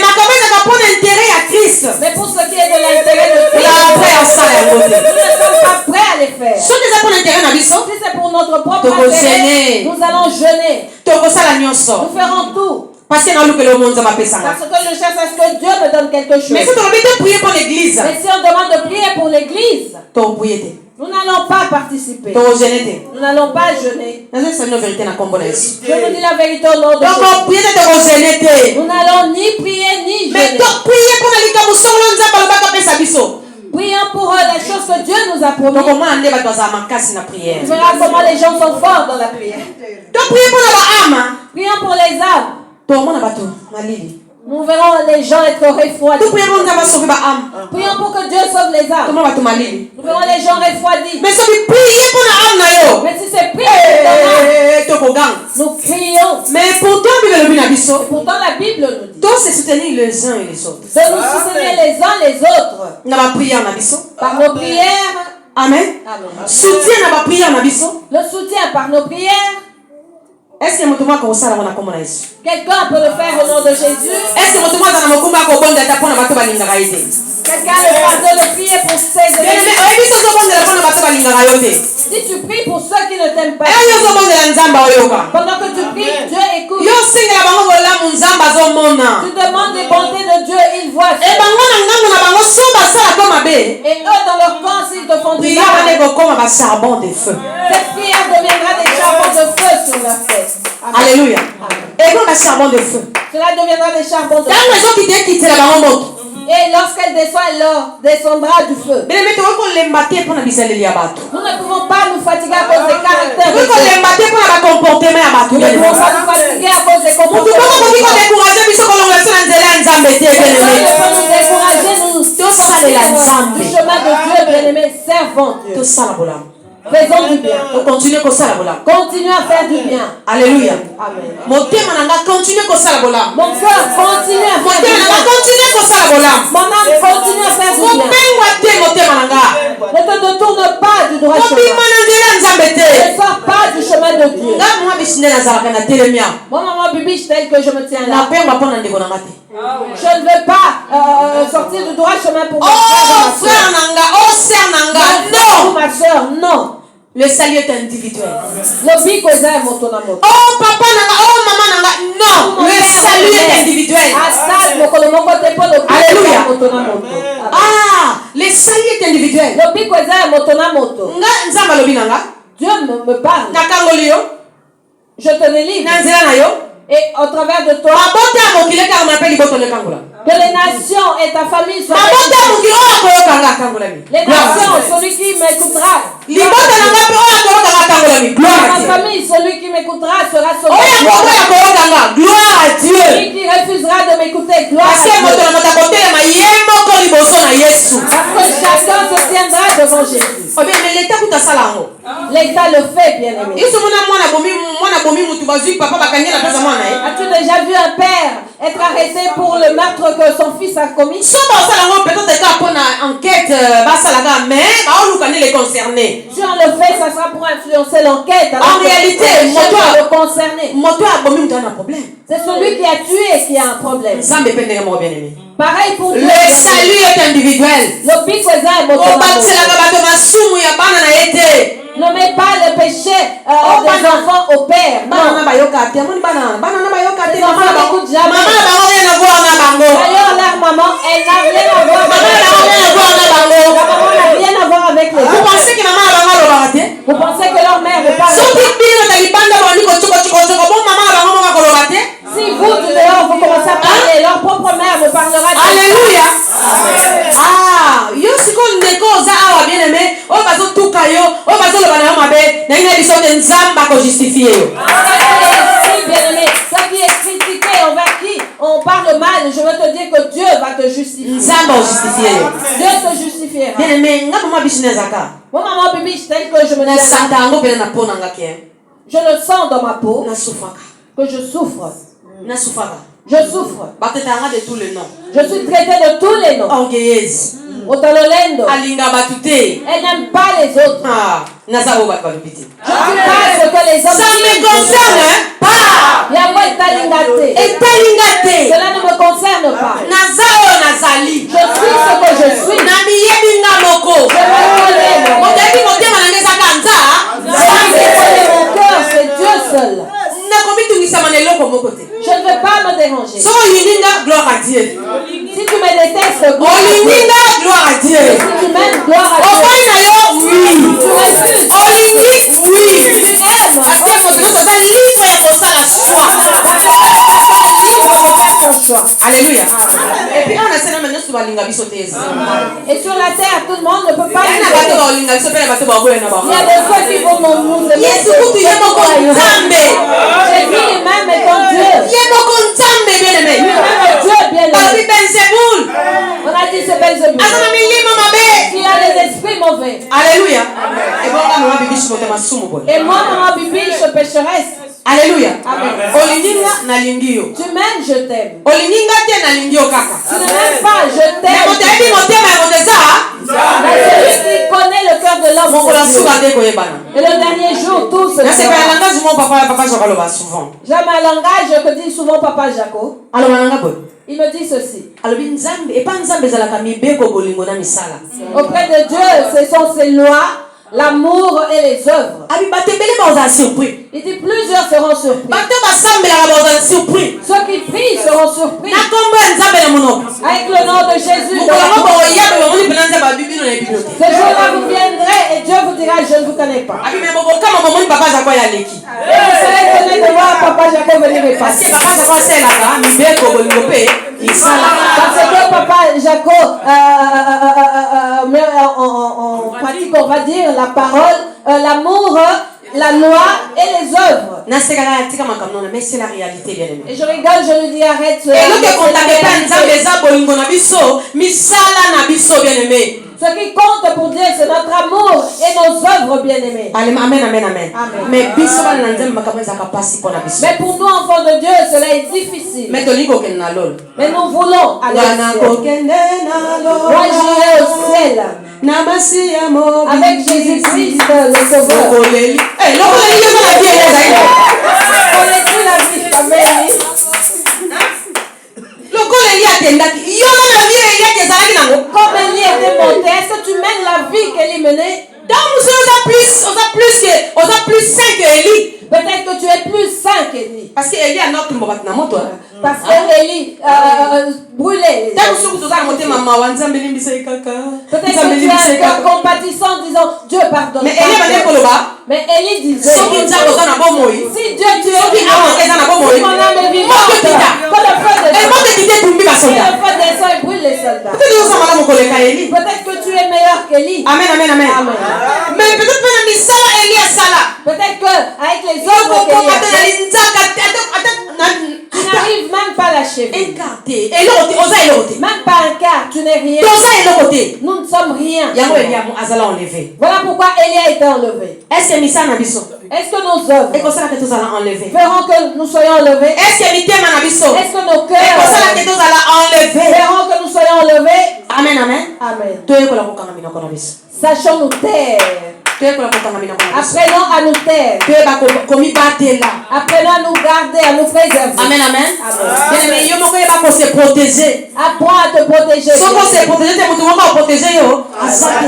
pour ce qui est de l'intérêt de Christ, nous ne sommes pas prêts à le faire. Si c'est pour notre propre intérêt, nous allons jeûner. Nous ferons tout. Parce que je cherche à ce que Dieu me donne quelque chose. Mais si on demande de prier pour l'église, nous n'allons pas participer. Nous n'allons pas jeûner. Je vous dis la vérité au nom de Jésus. Nous n'allons ni prier ni jeûner. Prions pour les choses que Dieu nous a promis. Tu verras comment les gens sont forts dans la prière. Prions pour les âmes. Nous verrons les gens être refroidis. Prions pour que Dieu sauve les âmes. Nous verrons les gens refroidis. Mais si c'est prier pour ton âme, nous crions. Mais pourtant la Bible nous dit de nous soutenir les uns les autres par nos prières. Amen. Le soutien par nos prières. Est-ce que quelqu'un peut le faire au nom de Jésus? Quelqu'un a le fardeau de prier pour ses ennemis. Si tu pries pour ceux qui ne t'aiment pas, pendant que tu pries, Dieu écoute. Tu demandes les bontés de Dieu, il voit. Et eux, dans leur camp, s'ils te font du mal, cette prière deviendra des charbons de feu sur leur tête. Alléluia. Cela deviendra des charbons de feu. Et lorsqu'elle descend, elle leur descendra du feu. Nous ne pouvons pas nous fatiguer à cause des caractères. Nous ne pouvons pas nous fatiguer à cause des comportements. Nous ne pouvons nous décourager, du chemin de Dieu, bien-aimé, servons Dieu. Faisons du bien. Continuez à faire du bien. Alléluia. Amen. Mon cœur continue à faire du bien. Mon âme continue à faire du bien. Ne te détourne pas du droit chemin. Ne sors pas du chemin de Dieu. Moi, maman Bibiche, tel que je me tiens là, je ne veux pas sortir du droit chemin pour ma soeur. Non. Le salut est individuel. Oh papa maman non. Le salut est individuel. Alléluia. Le salut est individuel. Dieu me parle. Je te délivre. Et au travers de toi, que les nations et ta famille soient les nations, celui qui m'écoutera. Ma famille, celui qui m'écoutera sera sauvé. Celui qui refusera de m'écouter, gloire à Dieu. Yesu. Parce que chacun se tiendra devant Jésus. Oh bien, mais l'État tout à ça là. L'État le fait, bien aimé. As-tu déjà vu un père être arrêté pour le meurtre que son fils a commis? Si on le fait, ça sera pour influencer l'enquête. En réalité, le concerner. C'est celui qui a tué qui a un problème. Pareil pour Dieu. Le salut est individuel. Ne mets pas le péché des enfants au père. Non. Les enfants n'écoutent jamais. D'ailleurs, leur maman, elle n'a rien à voir avec les autres. La maman n'a rien à voir avec les autres. Vous pensez que leur mère ne parle pas? Si vous, du dehors, vous commencez à parler, leur propre mère ne parlera pas. Alléluia. Ah, yo siko ndeko za awa bien aimé, o bazo tuka yo, o bazo lo bana mabe, na ina biso de nzamba ko justifier yo. Bien aimé, ça qui est critiqué envers qui on parle mal, je veux te dire que Dieu va te justifier. Nzamba o justifier yo. Dieu te justifiera. Bien aimé, nga mama bisine zaka. Moi maman bibi, tel que je me na santa ngo pele na pona ngake. Je le sens dans ma peau. Na sufaka. Que je souffre. Na sufaka. Je souffre. Batetanga de tous les noms. Je suis traitée de tous les noms. Orgueilleuse. Otalolendo. Alinga batute. Elle n'aime pas les autres. Ah, nazaro batbalubiti. Je ne suis pas ce que les hommes. Ça me concerne pas. Yahweh est alingate. Et talingate. Cela ne me concerne pas. Nazaro nazali. Je suis ce que je suis. Nami yebinga moko. Je me connais. Odebi motema nangeza kanza. Je connais mon cœur, c'est Dieu seul. Je ne veux pas me déranger. So yininga gloire à Dieu. Si tu me détestes, gloire à Dieu. Gloire à Dieu. Si tu m'aimes, gloire à Dieu. Oui. Tu refuses. Oui. Tu aimes. Alléluia. Et puis on a et sur la terre, tout le monde ne peut pas. Il y a des ceux qui vont nous aimer. Jésus lui-même est ton Dieu. Lui-même est Dieu bien-aimé. On a dit c'est Belzébuth. Il a les esprits mauvais. Alléluia. Et moi, maman bibi, je pécheresse. Alléluia. Amen. Tu m'aimes, je t'aime. Tu ne m'aimes pas, je t'aime. Celui qui connaît le cœur de l'homme. Et le dernier jour, tout se fera. J'ai un langage que dit souvent Papa Jaco. Il me dit ceci. Auprès de Dieu, ce sont ses lois, l'amour et les œuvres. Il dit plusieurs seront surpris. Ceux qui prient seront surpris. Avec le nom de Jésus. Ce jour-là vous viendrez et Dieu vous dira je ne vous connais pas. Et vous serez étonné de voir Papa Jacob venir me passer. Parce que Papa Jacob met en pratique, on va dire, la parole, l'amour, la loi et les œuvres. Mais c'est la réalité, bien aimé. Et je rigole, je lui dis arrête. Ce qui compte pour Dieu, c'est notre amour et nos œuvres, bien-aimés. Amen, amen, amen. Mais pour nous, enfants de Dieu, cela est difficile. Mais nous voulons aller au ciel. Moi, j'irai au ciel. Avec Jésus-Christ, le Sauveur. Connais-tu la vie, famille? Comme Élie était monté, est-ce que tu mènes la vie qu'Élie menait? Peut-être que tu es plus saint qu'Élie. Parce qu'Élie a notre moto. Parce que Élie brûlait. Peut-être que tu as un cœur compatissant disant Dieu pardonne. Mais Élie disait si Dieu tue, si mon âme est vivante, que le feu descend et brûle les soldats. Peut-être que tu es meilleur qu'Élie. Amen. Mais peut-être qu'avec les œuvres qu'Élie tu n'arrives même pas à l'achever. Même pas un quart. tu n'es rien. Nous ne sommes rien. Voilà pourquoi Élie a été enlevé. Est-ce que nos œuvres feront que nous soyons enlevés? Est-ce que nos cœurs feront que nous soyons enlevés? Amen, amen. Amen. Sachons nous taire. Apprenons à nous taire. Apprenons à nous garder, à nous préserver. Amen, amen. Apprends à te protéger.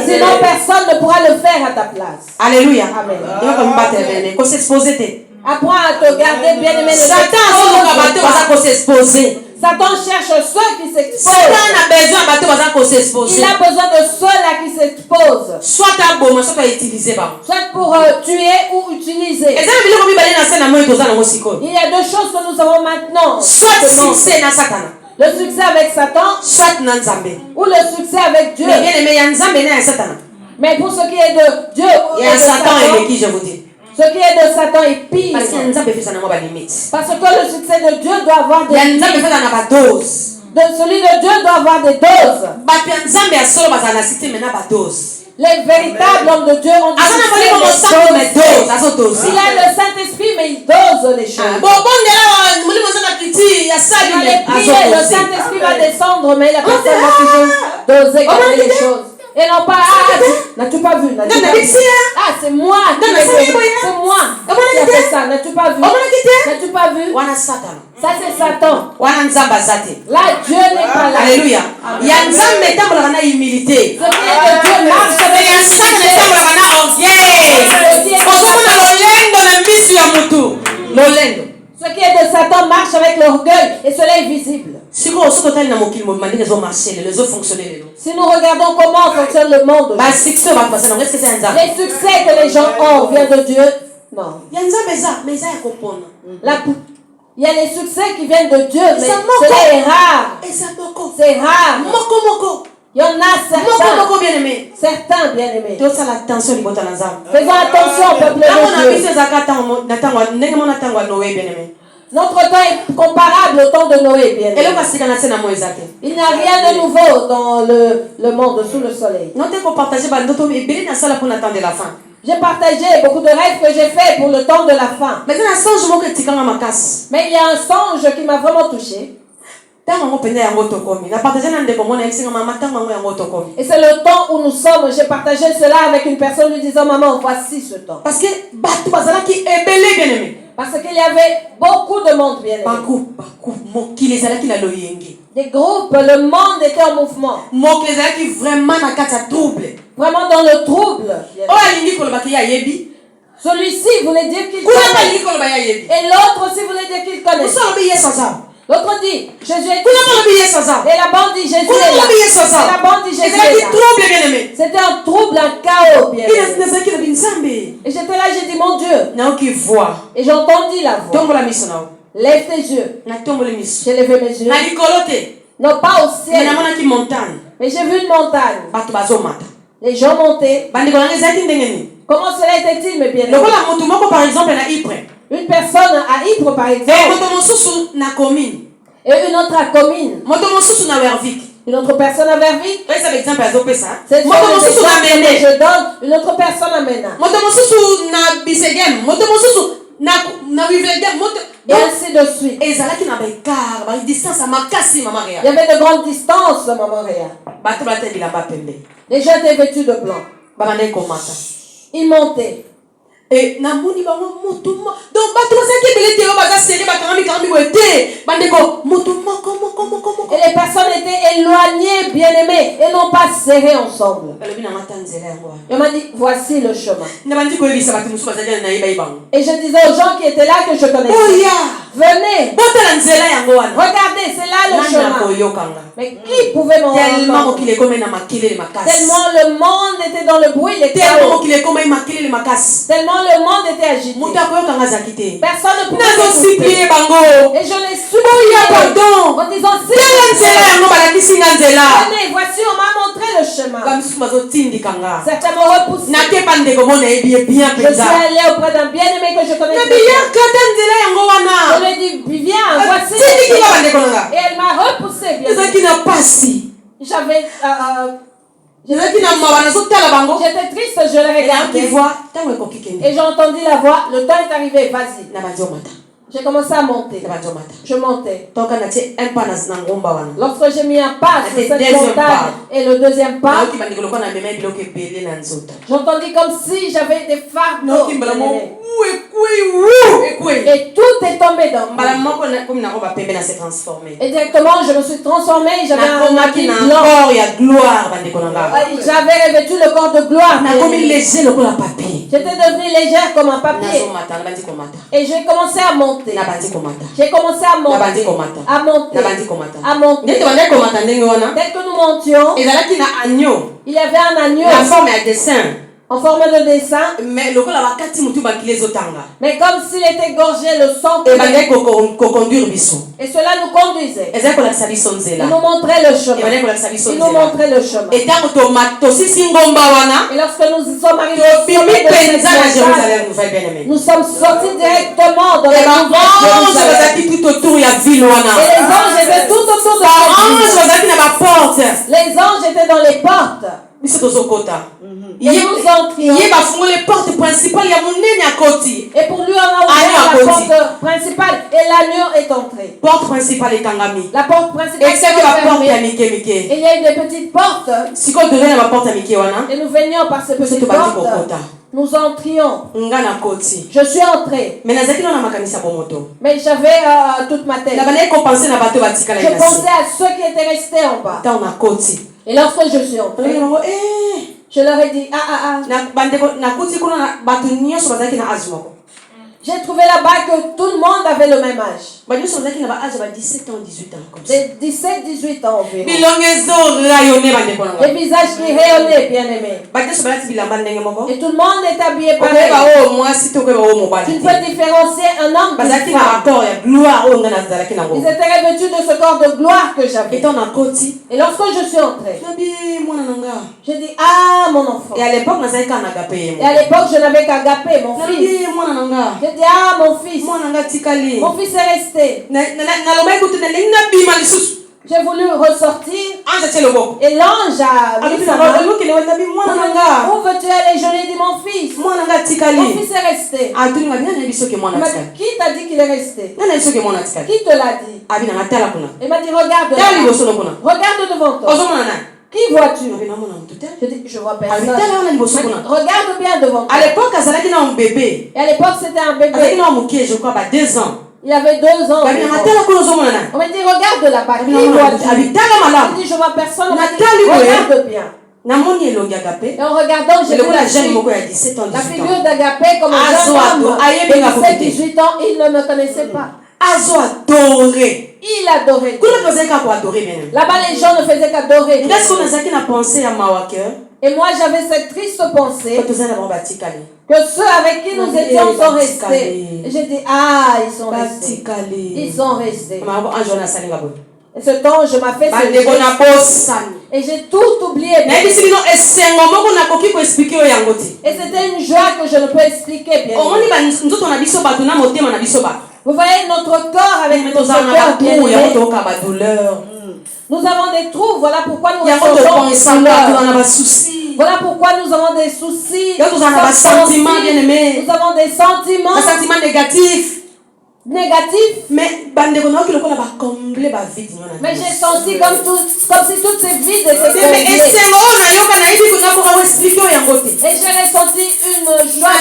Sinon personne ne pourra le faire à ta place. Alléluia. Amen. Apprends à te garder bien aimé. Satan cherche ceux qui s'exposent. Il a besoin de ceux-là qui s'exposent. Soit pour tuer ou utiliser. Il y a deux choses que nous avons maintenant. Le succès avec Satan. Ou le succès avec Dieu. Mais pour ce qui est de Dieu, il y a Satan et qui je vous dis. Ce qui est de Satan est pire. Parce que le succès de Dieu doit avoir des doses. Celui de Dieu doit avoir des doses. Les véritables hommes de Dieu ont des doses. Il a le Saint-Esprit, mais il dose les choses. Le Saint-Esprit va descendre, mais la personne va toujours doser les choses. Et non pas, n'as-tu pas vu? C'est moi qui l'ai fait. C'est moi qui a fait ça. N'as-tu pas vu? N'as-tu pas vu? Ça c'est Satan. Là Dieu n'est pas là. Alléluia. Il y a une humilité. Ce qui est de Dieu marche avec ce qui est de Satan marche avec l'orgueil et cela est visible. Si nous regardons comment fonctionne le monde, les succès que les gens ont viennent de Dieu. Non. Il y a les succès qui viennent de Dieu, mais cela est rare. C'est rare. Il y en a certains bien-aimés. Faisons attention au peuple de Dieu. Notre temps est comparable au temps de Noé, bien aimé. Il n'y a rien de nouveau dans le monde sous le soleil. J'ai partagé beaucoup de rêves que j'ai fait pour le temps de la fin. Mais il y a un songe qui m'a vraiment touché. Et c'est le temps où nous sommes. J'ai partagé cela avec une personne lui disant: maman, voici ce temps. Parce qu'il y avait beaucoup de monde bien aimé. Des groupes, le monde était en mouvement. Vraiment dans le trouble. Celui-ci voulait dire qu'il connaît. Et l'autre aussi voulait dire qu'il connaît. L'autre dit, Jésus est ici. Et la bande dit, Jésus est là. Et la bande dit, Jésus est là. C'était un trouble, un chaos, bien aimé. Et j'étais là, j'ai dit, mon Dieu. Et j'ai entendu la voix. Lève tes yeux. J'ai levé mes yeux. Non, pas au ciel. Mais j'ai vu une montagne. Les gens montaient. Comment cela était-il, mes bien-aimés? Par exemple, une personne à Ypres, par exemple. Et une autre à Comines. Une autre personne à Verviers. C'est l'exemple que je donne. Une autre personne à Mena. Et ainsi de suite. Il y avait de grandes distances à Montréal. Les gens étaient vêtus de blanc. Ils montaient. Et les personnes étaient éloignées, bien-aimées, et non pas serrées ensemble. Il m'a dit, voici le chemin. Et je disais aux gens qui étaient là que je connaissais, venez, regardez, c'est là le chemin. Mais qui pouvait m'entendre? Tellement le monde était dans le bruit, les chaos. Tellement le monde était agité. Personne ne pouvait m'écouter. Et je les suppliais en disant, venez, voici, on m'a montré le chemin. Certains m'ont repoussé. Je suis allé auprès d'un bien-aimé que je connaissais. Je lui ai dit, viens, voici le chemin. Et elle m'a repoussé, bien. J'avais... J'étais triste, je le regardais. Et j'ai entendu la voix, le temps est arrivé, vas-y. J'ai commencé à monter. Je montais. Lorsque j'ai mis un pas sur cette montagne et le deuxième pas, j'ai entendu comme si j'avais des fardeaux. Et tout est tombé dans moi. Et directement, je me suis transformée. J'avais un habit blanc. J'avais revêtu le corps de gloire. J'étais devenue légère comme un papier. Et j'ai commencé à monter. J'ai commencé à monter. À monter. À monter. Dès que nous montions, il y avait un agneau. La forme est dessin. En forme de dessin. Mais comme s'il était gorgé le sang. Et cela nous conduisait. Il nous montrait le chemin. Il nous montrait le chemin. Et lorsque nous sommes arrivés nous sommes sortis directement dans la nouvelle Jérusalem. Et les anges étaient tout autour de la les anges étaient dans les portes. Et nous entrions. Et pour lui, on a ouvert la porte principale et l'agneau est entré. Porte principale est tangami. La porte principale est fermée. Et il y a eu des petites portes. Et nous venions par ces petites portes. Nous entrions. Je suis entré. Mais j'avais toute ma tête. Je pensais à ceux qui étaient restés en bas. Et lorsque je suis entré, je leur ai dit, j'ai trouvé là-bas que tout le monde avait le même âge. De 17-18 ans environ. Les visages qui rayonnaient, bien aimés. Et tout le monde est habillé pareil. Tu ne peux différencier un homme d'une femme. Ils étaient revêtus de ce corps de gloire que j'avais. Et lorsque je suis entré, j'ai dit, ah mon enfant. Et à l'époque, je n'avais qu'Agapé, mon fils. J'ai dit, ah mon fils. Mon fils est resté. J'ai voulu ressortir. Et l'ange a mis sa main. Où veux-tu aller? Je lui ai dit, mon fils. Mon fils est resté. Il m'a dit, qui t'a dit qu'il est resté? Qui te l'a dit? Il m'a dit, regarde là. Regarde devant toi. Qui vois-tu? Je dis, je vois personne. Regarde bien devant toi. À l'époque, c'était un bébé. Et à l'époque, c'était un bébé. Je crois, 2 ans. Il avait 2 ans. On m'a dit, regarde là-bas. Qui vois-tu? Je dis, je vois personne. On m'a dit, regarde bien. Et en regardant, j'ai vu la figure d'Agapé comme un jeune homme de 17-18 ans. Il ne me connaissait pas. Il adorait. Là-bas, les gens ne faisaient qu'adorer. Et moi, j'avais cette triste pensée que ceux avec qui nous étions sont restés. Et j'ai dit, ah, ils sont restés. Ils sont restés. Et ce temps, je m'a fait ce geste. Et j'ai tout oublié. Et c'était une joie que je ne peux expliquer bien. Vous voyez notre corps avec notre cœur bien aimé. Nous avons des trous, voilà pourquoi nous ressentons des douleurs. Voilà pourquoi nous avons des soucis. Nous avons des sentiments négatifs. Mais j'ai senti comme si toutes ces vides étaient comblées. Et j'ai ressenti une joie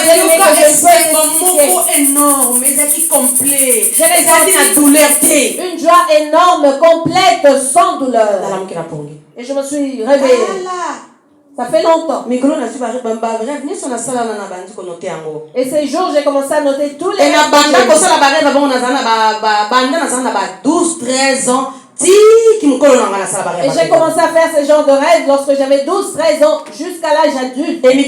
énorme. J'ai ressenti une joie énorme, complète, sans douleur. Et je me suis réveillée. Ça fait longtemps. Et ces jours, j'ai commencé à noter tous les rêves. Et j'ai commencé à faire ce genre de rêves lorsque j'avais 12-13 ans jusqu'à l'âge adulte. Et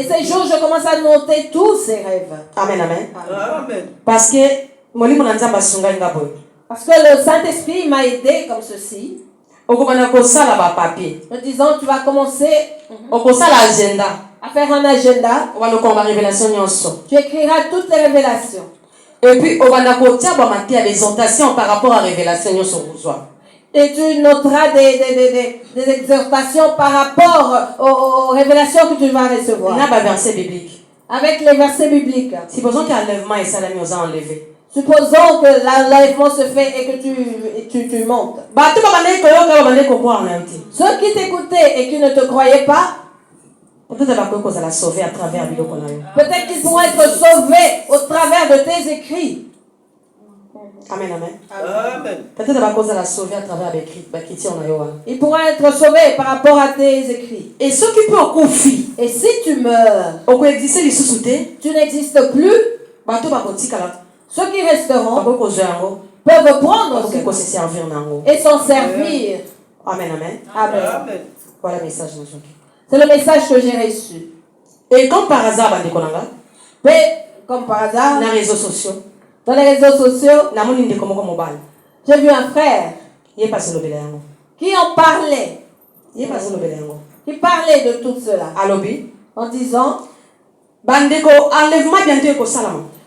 ces jours, je commence à noter tous ces rêves. Amen, amen. Parce que le Saint-Esprit m'a aidé comme ceci. En disant, tu vas commencer à faire un agenda. Tu écriras toutes les révélations. Et puis, on va des exhortations par rapport à la révélation. Et tu noteras des exhortations par rapport aux révélations que tu vas recevoir. Verset biblique. Avec les versets bibliques. Supposons qu'enlèvement et salami aux a enlevé. Supposons que l'enlèvement se fait et que tu montes. Ceux qui t'écoutaient et qui ne te croyaient pas, peut-être qu'ils pourront être sauvés au travers de tes écrits. Amen, amen. Peut-être ils pourront être sauvés par rapport à tes écrits. Et ceux qui peuvent confier. Et si tu meurs, tu n'existes plus. Ceux qui resteront peuvent prendre et s'en servir. Amen, amen. Amen. Voilà le message d'aujourd'hui. C'est le message que j'ai reçu. Et comme par hasard, comme par hasard, dans les réseaux sociaux, j'ai vu un frère qui en parlait. Qui parlait de tout cela. En disant,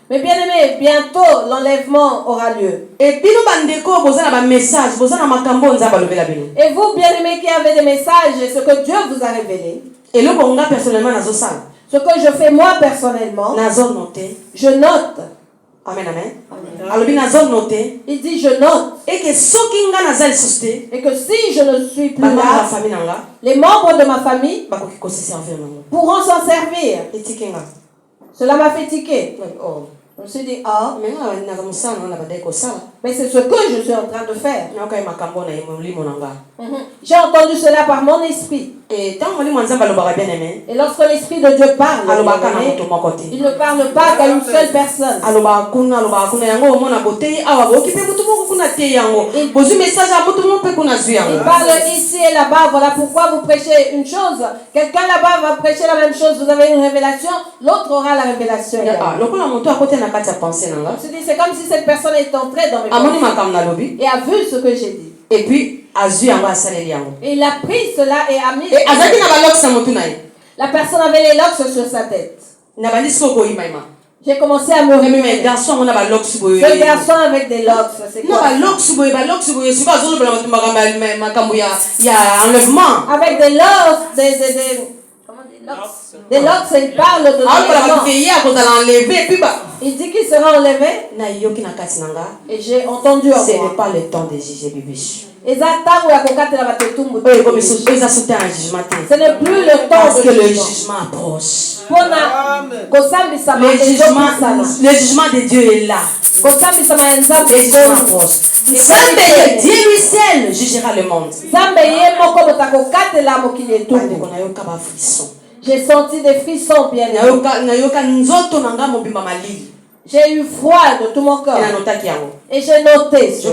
mais bien aimé, bientôt l'enlèvement aura lieu. Et vous, bien aimé, qui avez des messages, ce que Dieu vous a révélé. Ce que je fais moi personnellement, je note. Amen, amen. Il dit je note. Et que si je ne suis plus là, les membres de ma famille pourront s'en servir. Cela m'a fait tiquer. Je me suis dit, mais c'est ce que je suis en train de faire. J'ai entendu cela par mon esprit. Et lorsque l'esprit de Dieu parle, il ne parle pas qu'à une seule personne. Il parle ici et là-bas. Voilà pourquoi vous prêchez une chose. Quelqu'un là-bas va prêcher la même chose. Vous avez une révélation, l'autre aura la révélation. C'est comme si cette personne est entrée dans mes pensées et a vu ce que j'ai dit. Et puis, et il a pris cela et a mis. La personne avait les locks sur sa tête. J'ai commencé à me réveiller. Ce garçon avec des locks, c'est quoi? Avec des locks, des locks, il parle de l'enlèvement. Il dit qu'il sera enlevé. Et j'ai entendu en ce n'est moi. pas le temps de juger bébé. Ce n'est plus le temps parce que de le jugement approche. Le jugement de Dieu est là. Le jugement approche. Dieu lui seul jugera le monde. J'ai senti des frissons bien. J'ai eu froid de tout mon corps. Et j'ai noté. Je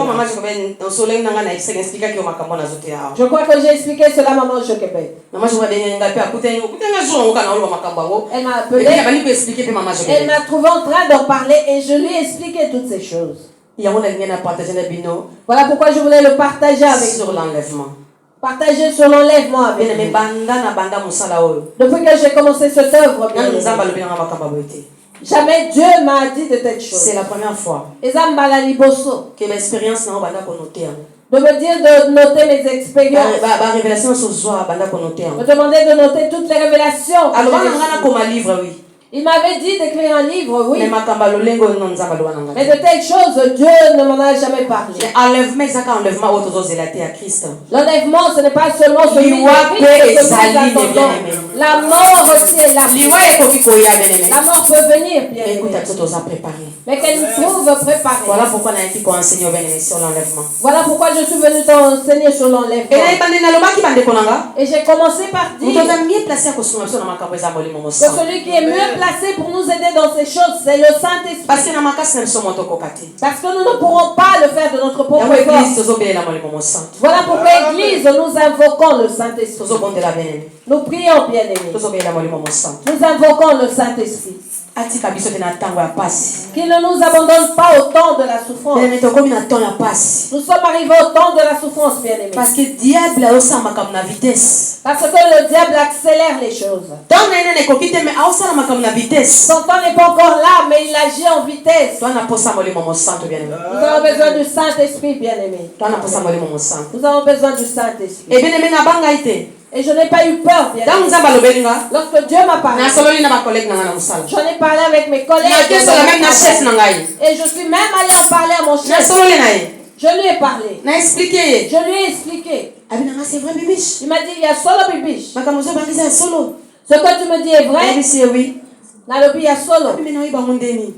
crois que j'ai expliqué cela à maman Joquebed. Elle m'a appelé. Elle m'a trouvé en train d'en parler et je lui ai expliqué toutes ces choses. Voilà pourquoi je voulais le partager avec vous. Sur l'enlèvement. Partager sur l'enlèvement avec vous. Depuis que j'ai commencé cette œuvre, jamais Dieu m'a dit de telles choses. C'est la première fois que l'expérience de me dire de noter mes expériences. Me demander de noter toutes les révélations. Il m'avait dit d'écrire un livre, oui. Mais de telles choses, Dieu ne m'en a jamais parlé. L'enlèvement, ce n'est pas seulement celui de Christ. La mort aussi est là. La mort peut venir, bien écoute, mais qu'elle nous trouve préparés. Voilà pourquoi on a été enseigné sur l'enlèvement. Voilà pourquoi je suis venu t'enseigner sur l'enlèvement. Et j'ai commencé par dire que celui qui est mieux placé pour nous aider dans ces choses, c'est le Saint-Esprit. Parce que nous ne pourrons pas le faire de notre propre force. Voilà pourquoi l'Église, nous invoquons le Saint-Esprit. Nous prions, bien-aimés. Nous invoquons le Saint-Esprit. Qu'il ne nous abandonne pas au temps de la souffrance. Nous sommes arrivés au temps de la souffrance, bien-aimés. Parce que le diable a aussi ma vitesse. Parce que le diable accélère les choses. Son temps n'est pas encore là, mais il agit en vitesse. Nous avons besoin du Saint-Esprit, bien-aimé. Nous avons besoin du Saint-Esprit. Et je n'ai pas eu peur, bien-aimé. Lorsque Dieu m'a parlé, j'en ai parlé avec mes collègues. Et je suis même allé en parler à mon chef. Je lui ai parlé. Je lui ai expliqué. C'est vrai, Bibiche. Il m'a dit, il y a solo Bibiche. Ce que tu me dis est vrai. Oui.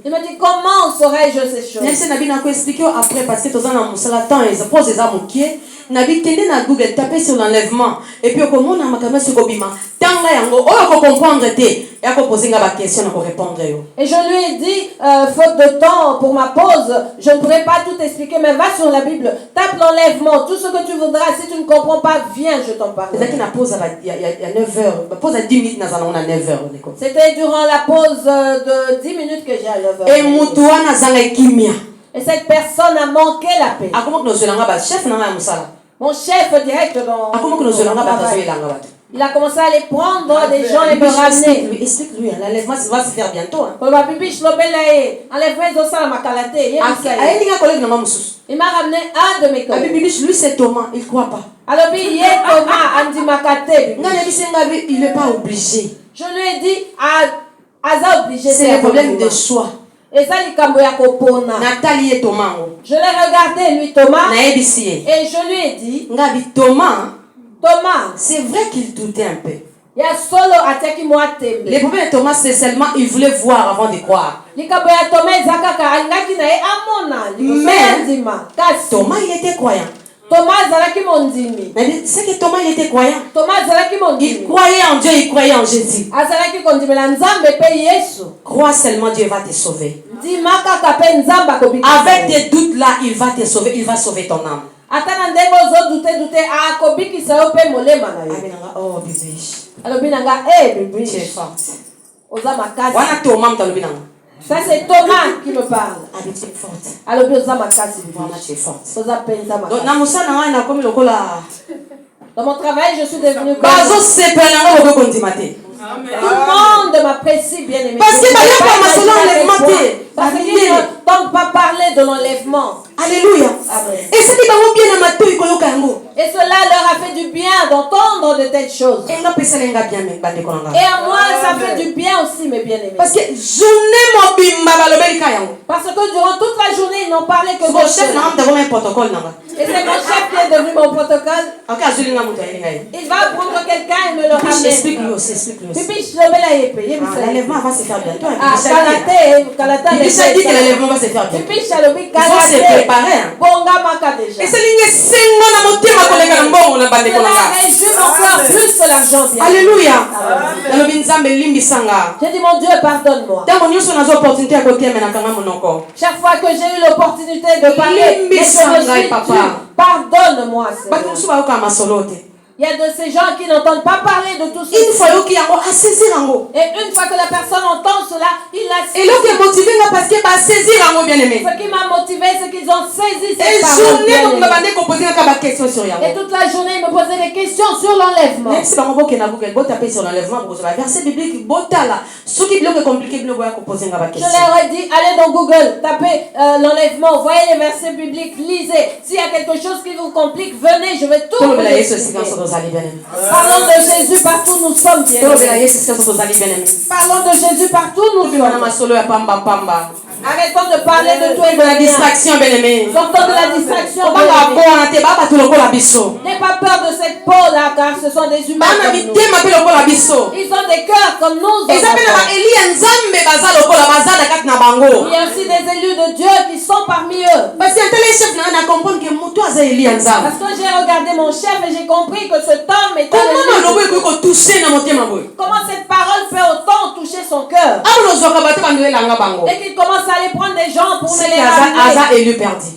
Il m'a dit, comment saurais-je ces choses? Après, parce que tu as Nabi tende na Google taper sur l'enlèvement et puis comment on a makamé sur Kobima tanga yango o comprendre te et ko poser nga ba question na ko répondre yo. Et je lui ai dit faute de temps pour ma pause, je ne pourrai pas tout expliquer, mais va sur la Bible, tape l'enlèvement, tout ce que tu voudras. Si tu ne comprends pas, viens, je t'en parle. C'est-à-dire qu'il pause il y a 9h, pause à 10 minutes na on a 9h. C'était durant la pause de 10 minutes que j'ai à 9h. Et mutuwa na zanga kimia. Et cette personne a manqué la paix. Mon chef direct dans il a commencé à les prendre des gens et me ramener. Explique-lui, l'enlèvement va se faire bientôt. Il m'a ramené un de mes collègues. Lui c'est Thomas, il ne croit pas. Alors il n'est pas obligé. Je lui ai dit, obligé. C'est le problème de choix. Nathalie et Thomas. Je l'ai regardé, lui, Thomas. Et je lui ai dit, Thomas, c'est vrai qu'il doutait un peu. Le problème de Thomas, c'est seulement il voulait voir avant de croire. Mais Thomas, il était croyant. Mais c'est que Thomas, il était croyant. Il croyait en Dieu, il croyait en Jésus. Crois seulement, Dieu va te sauver. Avec des doutes là, il va te sauver, il va sauver ton âme. Oh, tu es forte. Ça c'est Thomas qui me parle. Tu es forte. Tu es forte. Dans mon travail, je suis devenue Tout le monde m'apprécie, bien aimé. Parce que parce qu'ils n'entendent pas parler de l'enlèvement. Alléluia. Amen. Et cela leur a fait du bien d'entendre de telles choses. Et à moi, ça fait du bien aussi, mes bien-aimés. Parce que durant toute la journée, ils n'ont parlé que de chef. Et c'est mon chef qui est devenu mon protocole. Il va prendre quelqu'un et me le ramener. Explique-lui. L'enlèvement va se faire bientôt. Il dit que l'enlèvement va se faire bientôt. Il faut se préparer. Et c'est plus que l'argent. Alléluia. J'ai dit, mon Dieu, pardonne-moi. Chaque fois que j'ai eu l'opportunité de parler, pardonne-moi. Il y a de ces gens qui n'entendent pas parler de tout cela. Et une fois que la personne entend cela, il la saisit. Ce qui m'a motivé, c'est qu'ils ont saisi cette parole. Et toute la journée, ils me posaient des questions sur l'enlèvement. Je leur ai dit, allez dans Google, tapez l'enlèvement, voyez les versets bibliques, lisez. S'il y a quelque chose qui vous complique, venez, je vais tout vous expliquer. Parlons de Jésus partout nous sommes bien. Parlons de Jésus partout nous sommes. Arrêtons de parler de tout et de la distraction, bien-aimé. Sortons de la distraction. N'aie pas peur de cette peau-là, car ce sont des humains comme nous. Ils ont des cœurs comme nous. Il y a aussi des élus de Dieu qui sont parmi eux. Parce que j'ai regardé mon chef et j'ai compris que cet homme est comment cette parole peut autant toucher son cœur. Et qu'il commence à aller prendre des gens pour me les ramener. Élu perdu.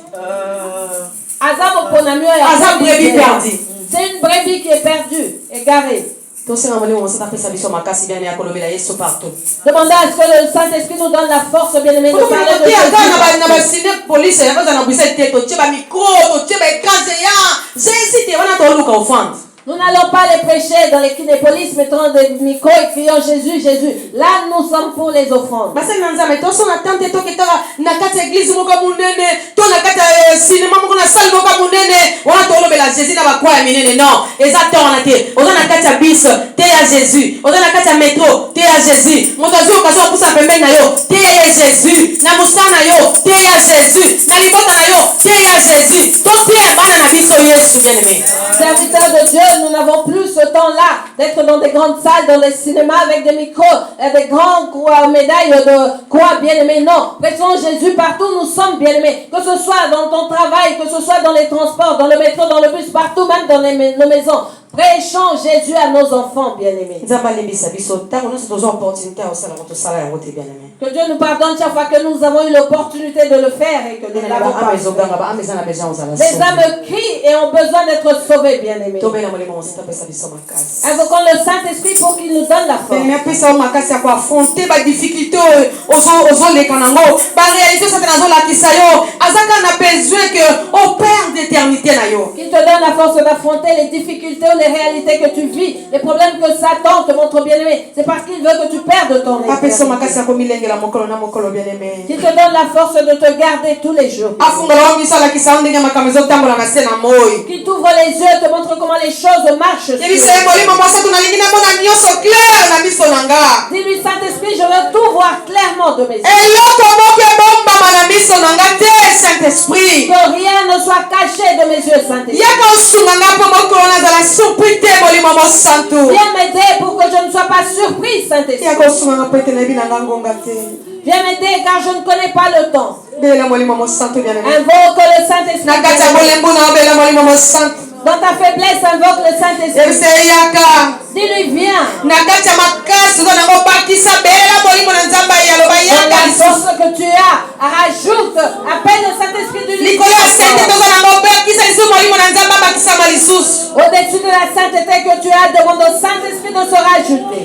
C'est une brebis qui est perdue, égarée. Demandez à ce que le Saint-Esprit nous donne la force, bien-aimé, de parler de Jésus. Nous n'allons pas les prêcher dans les Kinépolis, mettant des micros et criant Jésus, Jésus. Là, nous sommes pour les offrandes. Serviteurs de Dieu, nous n'avons plus ce temps-là d'être dans des grandes salles, dans des cinémas avec des micros, des grands médailles de croix, bien-aimés. Non, prêchons Jésus partout, nous sommes bien-aimés. Que ce soit dans ton travail, que ce soit dans les transports, dans le métro, dans le bus, partout, même dans nos maisons. Prêchons Jésus à nos enfants, bien-aimés. Que Dieu nous pardonne chaque fois que nous avons eu l'opportunité de le faire et que nous ne l'avons pas. Les âmes crient et ont besoin d'être sauvées, bien-aimés. Invoquons le Saint-Esprit pour qu'il nous donne la force. Qu'il te donne la force d'affronter les difficultés ou les réalités que tu vis, les problèmes que Satan te montre, bien-aimé. C'est parce qu'il veut que tu perdes ton éternité. Qu'il te donne la force de te garder tous les jours. Qu'il t'ouvre les yeux et te montre comment les choses marchent. Dis-lui, Saint-Esprit, je veux tout voir clairement de mes yeux. Que rien ne soit caché de mes yeux, Saint-Esprit. Viens m'aider pour que je ne sois pas surpris, Saint-Esprit. Viens m'aider car je ne connais pas le temps. Invoque le Saint-Esprit. Dans ta faiblesse, invoque le Saint-Esprit. Dis-lui, viens. Dans la force que tu as, rajoute, appelle le Saint-Esprit de lui. Au-dessus de la sainteté que tu as, demande au Saint-Esprit de se rajouter.